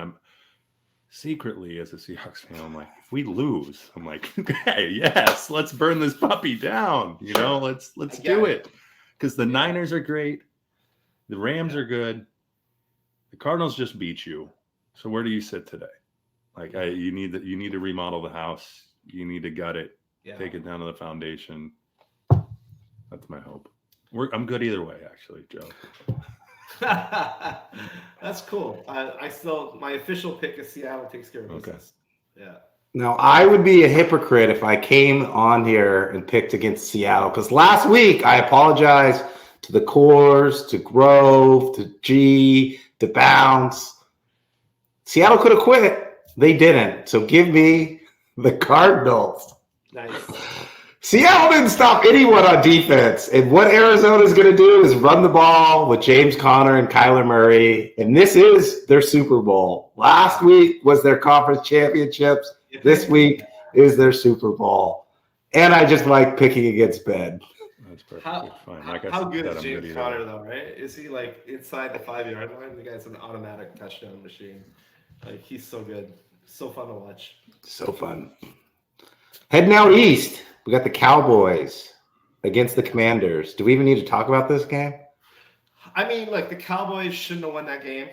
Secretly, as a Seahawks fan, I'm like, if we lose, I'm like, okay, yes, let's burn this puppy down. Let's do it. Because the Niners are great, the Rams are good, the Cardinals just beat you. So where do you sit today? Like, you need to remodel the house. You need to gut it, take it down to the foundation. That's my hope. I'm good either way, actually, Joe. That's cool. My official pick is Seattle takes care of business. Yeah. Now, I would be a hypocrite if I came on here and picked against Seattle, because last week I apologized to the Cores, to Grove, to G, to Bounce. Seattle could have quit. They didn't. So give me the Cardinals. Nice. Seattle didn't stop anyone on defense. And what Arizona's going to do is run the ball with James Conner and Kyler Murray. And this is their Super Bowl. Last week was their conference championships. This week is their Super Bowl. And I just like picking against Ben. That's perfectly fine. Like I How said, good is I'm James good Conner, though, right? Is he like inside the 5-yard line? The guy's an automatic touchdown machine. Like, he's so good. So fun to watch. So fun. Heading out east, we got the Cowboys against the Commanders. Do we even need to talk about this game? I mean, like, the Cowboys shouldn't have won that game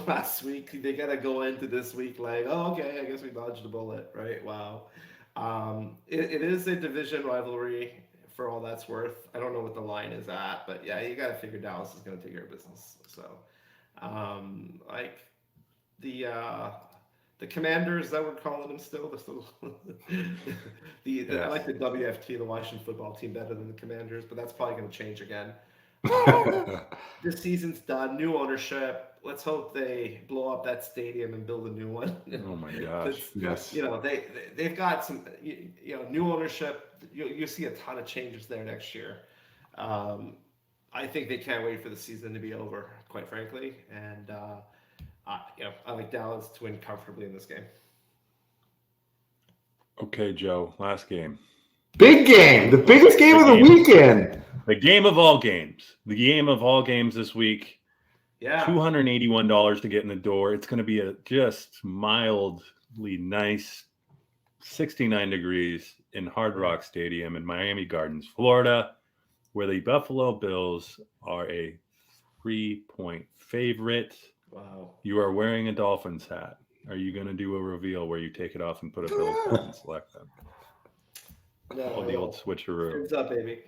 last week. They got to go into this week like, oh, okay, I guess we dodged a bullet, right? Wow. It is a division rivalry for all that's worth. I don't know what the line is at, but yeah, you got to figure Dallas is going to take care of business. So, like, the Commanders that we're calling them still, I like the WFT, the Washington Football Team, better than the Commanders, but that's probably going to change again. This season's done. New ownership. Let's hope they blow up that stadium and build a new one. Oh my gosh! Yes. You know, they've got some, you know, new ownership. You see a ton of changes there next year. I think they can't wait for the season to be over, quite frankly. And you know, I like Dallas to win comfortably in this game. Okay, Joe. Last game. Big game. The biggest game of the weekend. The game of all games. The game of all games this week. Yeah. $281 to get in the door. It's going to be a just mildly nice 69 degrees in Hard Rock Stadium in Miami Gardens, Florida, where the Buffalo Bills are a 3-point favorite. Wow. You are wearing a Dolphins hat. Are you going to do a reveal where you take it off and put a Bills hat and select them? No, The old switcheroo. What's up, baby?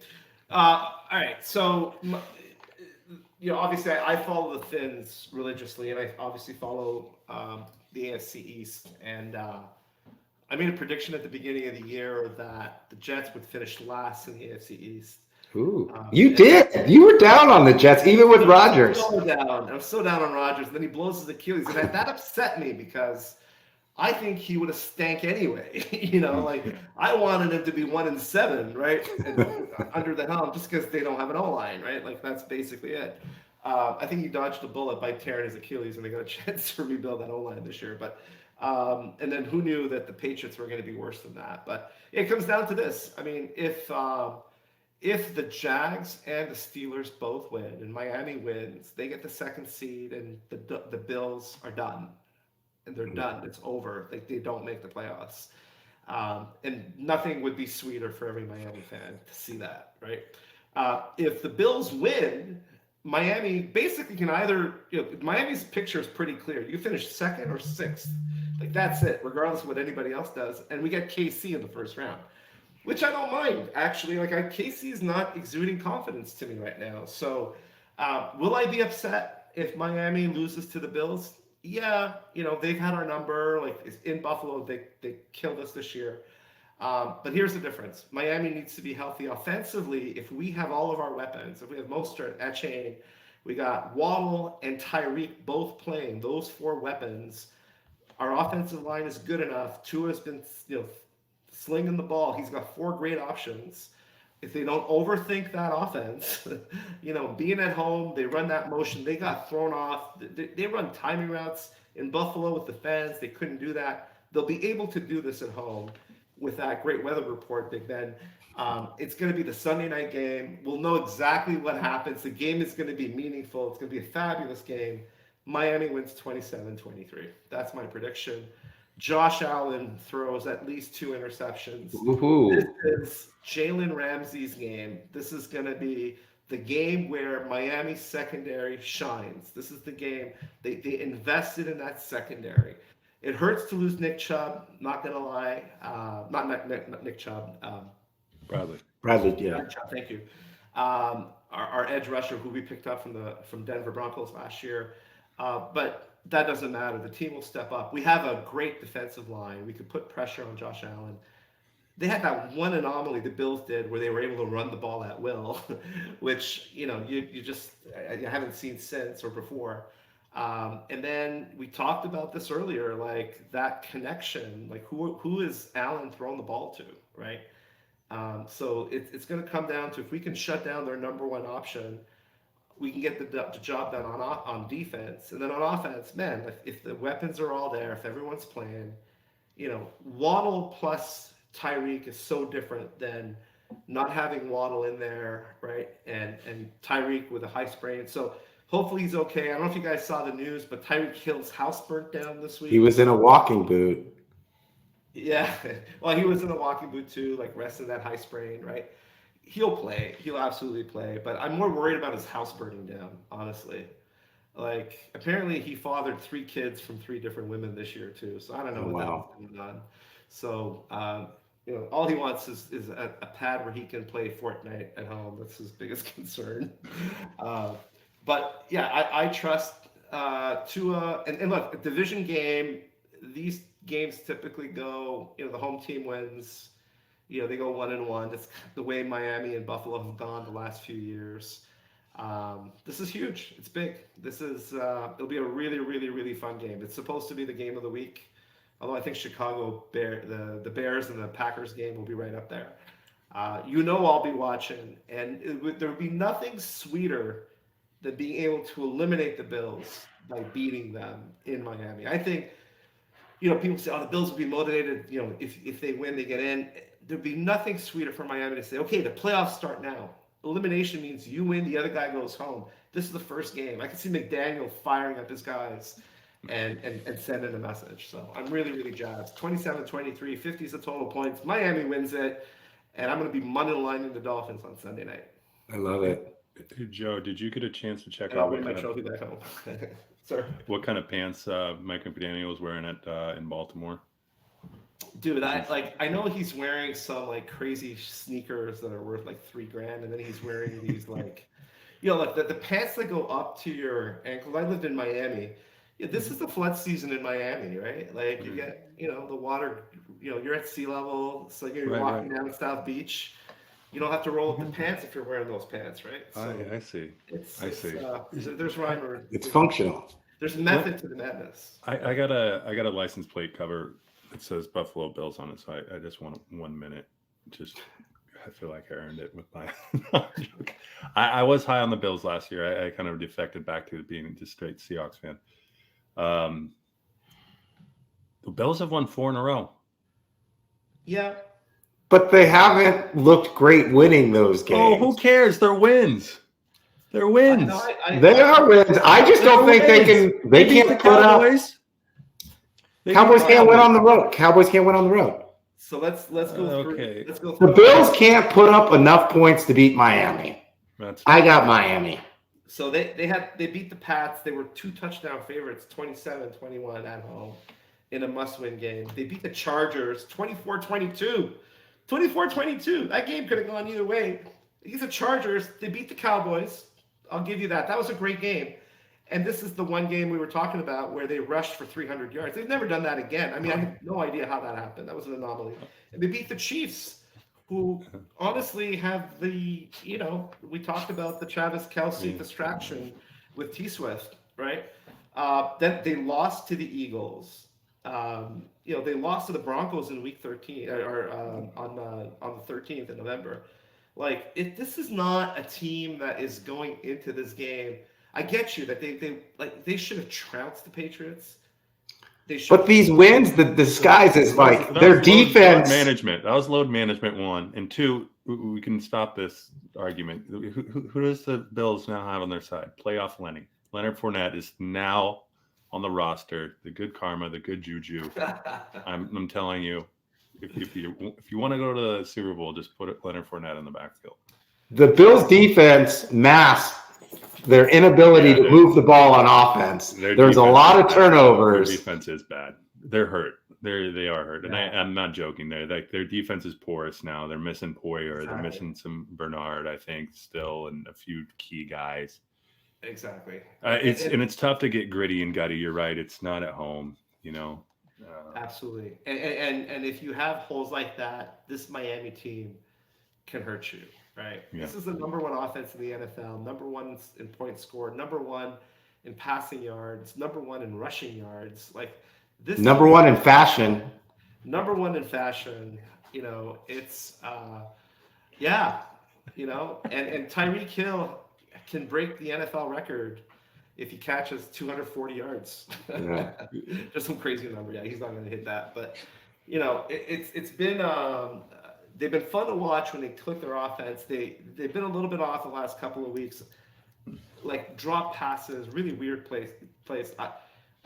All right. So, you know, obviously I follow the Fins religiously, and I obviously follow the AFC East. And I made a prediction at the beginning of the year that the Jets would finish last in the AFC East. Ooh, you did. You were down on the Jets, even with Rodgers. I'm so down on Rodgers. Then he blows his Achilles, and that upset me because I think he would have stank anyway. You know, like I wanted him to be 1-7, right, and under the helm, just because they don't have an O-line, right? Like that's basically it. I think he dodged a bullet by tearing his Achilles, and they got a chance to rebuild that O-line this year. But and then who knew that the Patriots were going to be worse than that? But it comes down to this. I mean, if the Jags and the Steelers both win and Miami wins, they get the second seed, and the Bills are done. And they're done. It's over. They don't make the playoffs. And nothing would be sweeter for every Miami fan to see that, right? If the Bills win, Miami basically can either, you know, Miami's picture is pretty clear. You finish second or sixth. Like, that's it, regardless of what anybody else does. And we get KC in the first round, which I don't mind, actually. Like, KC is not exuding confidence to me right now. So will I be upset if Miami loses to the Bills? Yeah, you know, they've had our number. Like, it's in Buffalo, they killed us this year. But here's the difference. Miami needs to be healthy offensively. If we have all of our weapons, if we have Mostert, Etienne, we got Waddle and Tyreek both playing, those four weapons, our offensive line is good enough. Tua's been, you know, slinging the ball. He's got four great options. If they don't overthink that offense, you know, being at home, they run that motion. They got thrown off. They run timing routes in Buffalo with the fans. They couldn't do that. They'll be able to do this at home with that great weather report, Big Ben. It's going to be the Sunday night game. We'll know exactly what happens. The game is going to be meaningful. It's going to be a fabulous game. Miami wins 27-23. That's my prediction. Josh Allen throws at least 2 interceptions. Woohoo. This is Jalen Ramsey's game. This is going to be the game where Miami's secondary shines. This is the game. They invested in that secondary. It hurts to lose Nick Chubb, not going to lie. Not Nick Chubb. Bradley, yeah. Nick Chubb, thank you. Our edge rusher who we picked up from Denver Broncos last year. But that doesn't matter. The team will step up. We have a great defensive line. We could put pressure on Josh Allen. They had that one anomaly the Bills did where they were able to run the ball at will, which, you know, you haven't seen since or before. And then we talked about this earlier, like that connection, like who is Allen throwing the ball to, right? So it's going to come down to if we can shut down their number one option, we can get the job done on defense. And then on offense, man, if the weapons are all there, if everyone's playing, Waddle plus Tyreek is so different than not having Waddle in there, right? And Tyreek with a high sprain. So hopefully he's okay. I don't know if you guys saw the news, but Tyreek Hill's house burnt down this week. He was in a walking boot. Yeah. Well, he was in a walking boot too, like resting that high sprain, right? He'll play. He'll absolutely play. But I'm more worried about his house burning down, honestly. Like, apparently he fathered 3 kids from 3 different women this year too. So I don't know what that's going on. So, all he wants is a pad where he can play Fortnite at home. That's his biggest concern. But yeah, I trust Tua. And look, a division game, these games typically go, the home team wins. They go 1-1. That's the way Miami and Buffalo have gone the last few years. This is huge. It's big. It'll be a really, really, really fun game. It's supposed to be the game of the week. Although I think the Bears and the Packers game will be right up there. I'll be watching. And there would be nothing sweeter than being able to eliminate the Bills by beating them in Miami. I think, people say, the Bills will be motivated. If they win, they get in. There'd be nothing sweeter for Miami to say, okay, the playoffs start now. Elimination means you win, the other guy goes home. This is the first game. I can see McDaniel firing up his guys and sending a message. So I'm really, really jazzed. 27-23, 50 is the total points. Miami wins it, and I'm going to be money lining the Dolphins on Sunday night. I love it. Joe, did you get a chance to check And out I'll bring my trophy back home. Sir. What kind of pants Mike McDaniel was wearing in Baltimore? Dude, I know he's wearing some like crazy sneakers that are worth like $3,000, and then he's wearing these like, like the pants that go up to your ankles. I lived in Miami. Yeah, this is the flood season in Miami, right? Like you get, the water, you're at sea level. So you're walking down South Beach. You don't have to roll up the pants if you're wearing those pants, right? So I see. There's rhyme or it's functional. There's method to the madness. I got a license plate cover that says Buffalo Bills on it, so I just want 1 minute. I feel like I earned it with my. I was high on the Bills last year. I kind of defected back to being just straight Seahawks fan. The Bills have won 4 in a row. Yeah. But they haven't looked great winning those games. Oh, who cares? They're wins. They're wins. They are wins. I just don't think they can. They can't put up. Cowboys can't win on the road. Cowboys can't win on the road. So let's go through. Okay. Let's go through. The Bills can't put up enough points to beat Miami. I got Miami. So they beat the Pats. They were 2 touchdown favorites, 27-21 at home in a must-win game. They beat the Chargers 24-22. 24-22. That game could have gone either way. These are Chargers. They beat the Cowboys. I'll give you that. That was a great game. And this is the one game we were talking about where they rushed for 300 yards. They've never done that again. I mean, I have no idea how that happened. That was an anomaly. And they beat the Chiefs, who honestly have the, we talked about the Travis Kelce distraction with T-Swift, right? Then they lost to the Eagles. They lost to the Broncos in week 13 or on the 13th of November. Like, if this is not a team that is going into this game, I get you that they should have trounced the Patriots. But these wins, the disguise is like their defense. That was load management 1. And 2, we can stop this argument. Who does the Bills now have on their side? Playoff Lenny. Leonard Fournette is now on the roster. The good karma, the good juju. I'm telling you, if you want to go to the Super Bowl, just put Leonard Fournette in the backfield. The Bills defense masked their inability to move the ball on offense. There's a lot of turnovers. Their defense is bad. They're hurt. They are hurt, and I'm not joking. Their defense is porous now. They're missing Poyer. Exactly. They're missing some Bernard, I think, still, and a few key guys. Exactly. It's tough to get gritty and gutty. You're right. It's not at home. Absolutely. And if you have holes like that, this Miami team can hurt you. Right. Yeah. This is the number 1 offense in the NFL, number 1 in points scored, number 1 in passing yards, number 1 in rushing yards. Like this Number 1 in fashion. number 1 in fashion. It's yeah, and Tyreek Hill can break the NFL record if he catches 240 yards. Yeah. Just some crazy number. Yeah, he's not going to hit that. But it's been they've been fun to watch when they click their offense. They've been a little bit off the last couple of weeks, like drop passes, really weird place.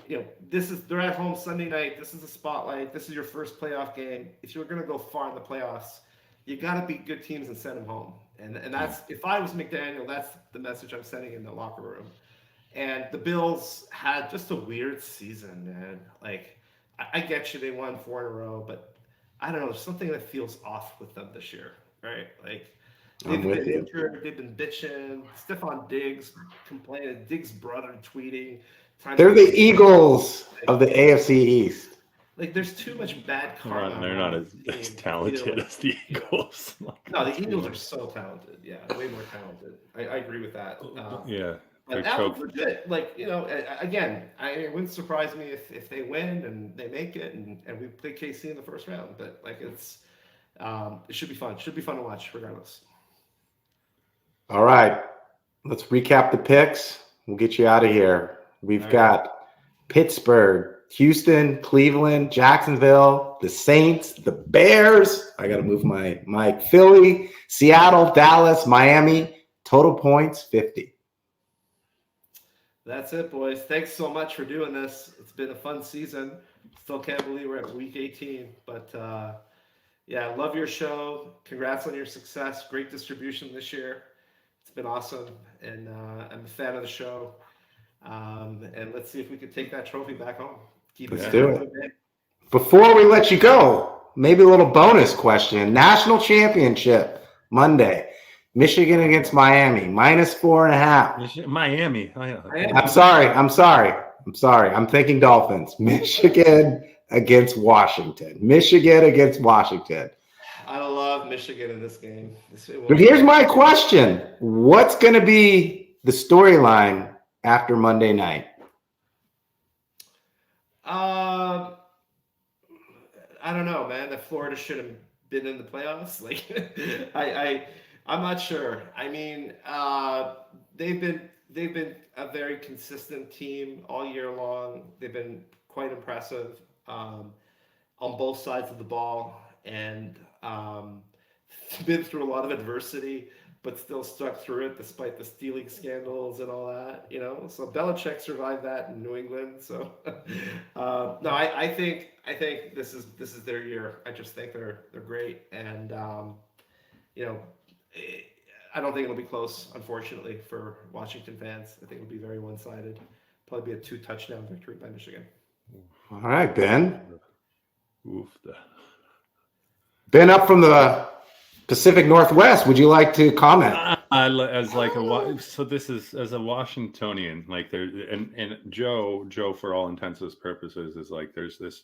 They're at home Sunday night. This is a spotlight. This is your first playoff game. If you're going to go far in the playoffs, you got to beat good teams and send them home. And that's, if I was McDaniel, that's the message I'm sending in the locker room. And the Bills had just a weird season, man. Like, I get you, they won 4 in a row, but I don't know, there's something that feels off with them this year, right? Like, they've been injured, they've been bitching. Stephon Diggs complaining, Diggs' brother tweeting. They're the Eagles of the AFC East. Like, there's too much bad karma. They're not as talented as the Eagles. No, the Eagles are so talented. Yeah, way more talented. I agree with that. Yeah. But that was legit. Like, again, it wouldn't surprise me if they win and they make it and we play KC in the first round. But like, it should be fun. It should be fun to watch regardless. All right. Let's recap the picks. We'll get you out of here. We've got Pittsburgh, Houston, Cleveland, Jacksonville, the Saints, the Bears. I got to move my mic. Philly, Seattle, Dallas, Miami. Total points, 50. That's it, boys. Thanks so much for doing this. It's been a fun season. Still can't believe we're at week 18. But, yeah, I love your show. Congrats on your success. Great distribution this year. It's been awesome. And I'm a fan of the show. And let's see if we can take that trophy back home. Let's do it. Before we let you go, maybe a little bonus question. National championship Monday. Michigan against Miami, -4.5. Miami. I'm sorry. I'm thinking Dolphins. Michigan against Washington. I love Michigan in this game. But here's my question. What's going to be the storyline after Monday night? I don't know, man. That Florida should have been in the playoffs. Like, I'm not sure. I mean, they've been a very consistent team all year long. They've been quite impressive on both sides of the ball, and been through a lot of adversity, but still stuck through it despite the stealing scandals and all that. So Belichick survived that in New England. So no, I think this is their year. I just think they're great, and I don't think it'll be close, unfortunately, for Washington fans. I think it'll be very one-sided. Probably be a 2-touchdown victory by Michigan. All right, Ben. Oof. Ben up from the Pacific Northwest. Would you like to comment? So this is as a Washingtonian, like there, and Joe, for all intents and purposes, is like there's this.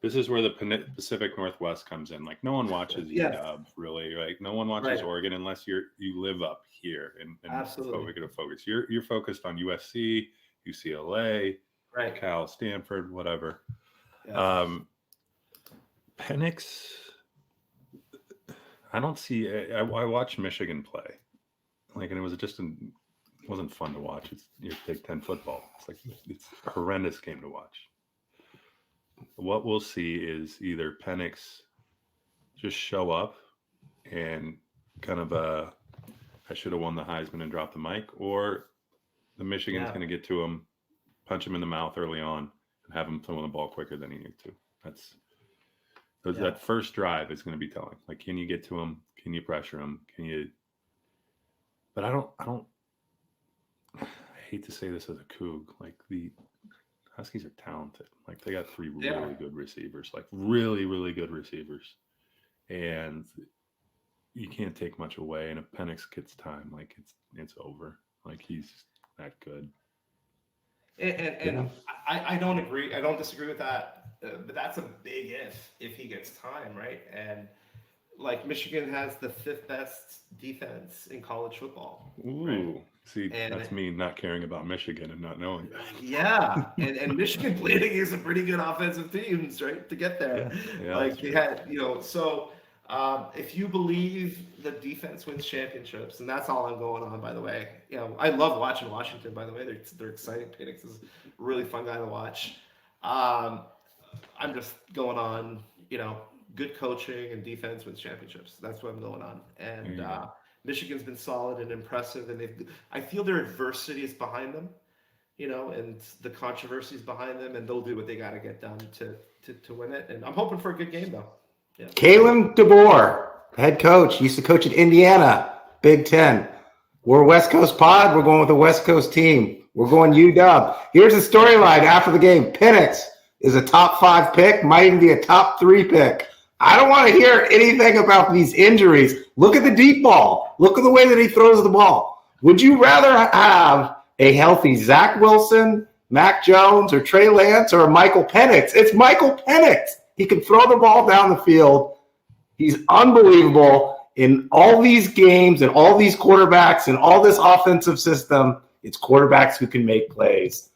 This is where the Pacific Northwest comes in. Like no one watches UW really. Like no one watches Oregon unless you live up here and absolutely we're going to focus. You're focused on USC, UCLA, Cal, Stanford, whatever. Yeah. Penix. I don't see. I watched Michigan play, like, and it was wasn't fun to watch. It's your Big Ten football. It's a horrendous game to watch. What we'll see is either Penix just show up and kind of I should have won the Heisman and dropped the mic, or the Michigan's going to get to him, punch him in the mouth early on, and have him throwing the ball quicker than he needs to. That first drive is going to be telling. Like, can you get to him? Can you pressure him? Can you? But I don't. I hate to say this as a Coug. Like the Huskies are talented. Like they got 3 really good receivers, like really, really good receivers. And you can't take much away. And if Penix gets time, like it's over. Like he's that good. And I don't agree. I don't disagree with that. But that's a big if he gets time, right? And like Michigan has the 5th best defense in college football. Ooh, right? see, And that's me not caring about Michigan and not knowing that. yeah, and Michigan played against some pretty good offensive teams, right, to get there. Yeah, Like that's they true. had, so if you believe the defense wins championships, and that's all I'm going on, by the way. I love watching Washington, by the way. They're exciting. Penix is a really fun guy to watch. I'm just going on, good coaching and defense wins championships. That's what I'm going on. And Michigan's been solid and impressive, and I feel their adversity is behind them, and the controversies behind them, and they'll do what they got to get done to win it. And I'm hoping for a good game, though. Yeah. Kalen DeBoer, head coach, used to coach at Indiana, Big Ten. We're a West Coast pod. We're going with a West Coast team. We're going UW. Here's the storyline after the game. Penix is a top 5 pick, might even be a top 3 pick. I don't want to hear anything about these injuries. Look at the deep ball. Look at the way that he throws the ball. Would you rather have a healthy Zach Wilson, Mac Jones, or Trey Lance, or Michael Penix? It's Michael Penix. He can throw the ball down the field. He's unbelievable in all these games and all these quarterbacks and all this offensive system. It's quarterbacks who can make plays.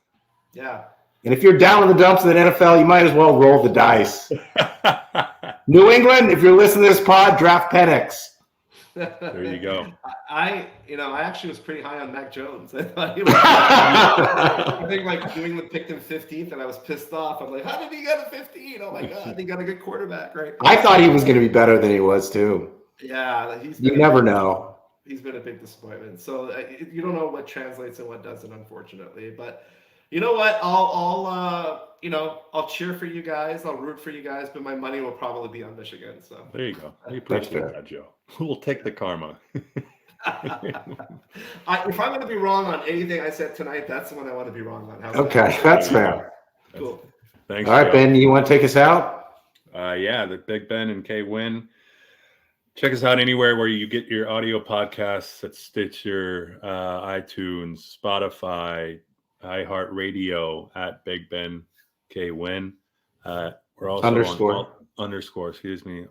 Yeah. And if you're down in the dumps in the NFL, you might as well roll the dice. New England, if you're listening to this pod, draft Penix. There you go. I actually was pretty high on Mac Jones. I thought he was. I think like New England picked him 15th, and I was pissed off. I'm like, how did he get a 15? Oh my god, he got a good quarterback, right? I thought he was going to be better than he was too. Yeah, You never know. He's been a big disappointment. So you don't know what translates and what doesn't, unfortunately. But you know what? I'll cheer for you guys. I'll root for you guys, but my money will probably be on Michigan. So there you go. I appreciate that, Joe. We'll take the karma. If I'm going to be wrong on anything I said tonight, that's the one I want to be wrong on. Okay, that's fair. Cool. Thanks. All right, Joe. Ben, you want to take us out? Yeah, the Big Ben and K Winn. Check us out anywhere where you get your audio podcasts at Stitcher, iTunes, Spotify, iHeartRadio at Big Ben K Winn. We're also underscore. Excuse me.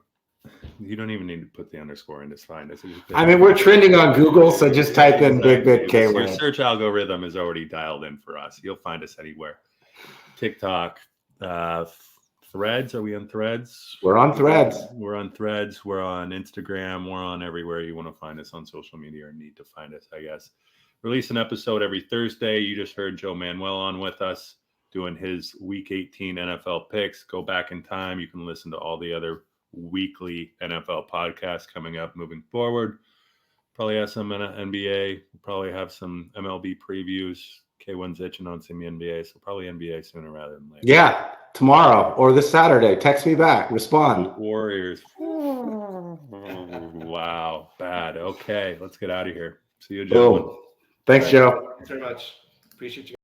You don't even need to put the underscore in. It's fine. I mean, we're trending on Google, so just type in Big Ben K Your Winn. search algorithm is already dialed in for us. You'll find us anywhere. TikTok, Threads. Are we on Threads? We're on Threads. We're on Threads. We're on Instagram. We're on everywhere you want to find us on social media or need to find us, I guess. Release an episode every Thursday. You just heard Joe Manuel on with us doing his Week 18 NFL picks. Go back in time. You can listen to all the other weekly NFL podcasts coming up moving forward. Probably have some NBA. We'll probably have some MLB previews. K1's itching on some NBA, so probably NBA sooner rather than later. Yeah, tomorrow or this Saturday. Text me back. Respond. Warriors. Wow, bad. Okay, let's get out of here. See you, gentlemen. Boom. Thanks, Joe. Thanks very much. Appreciate you.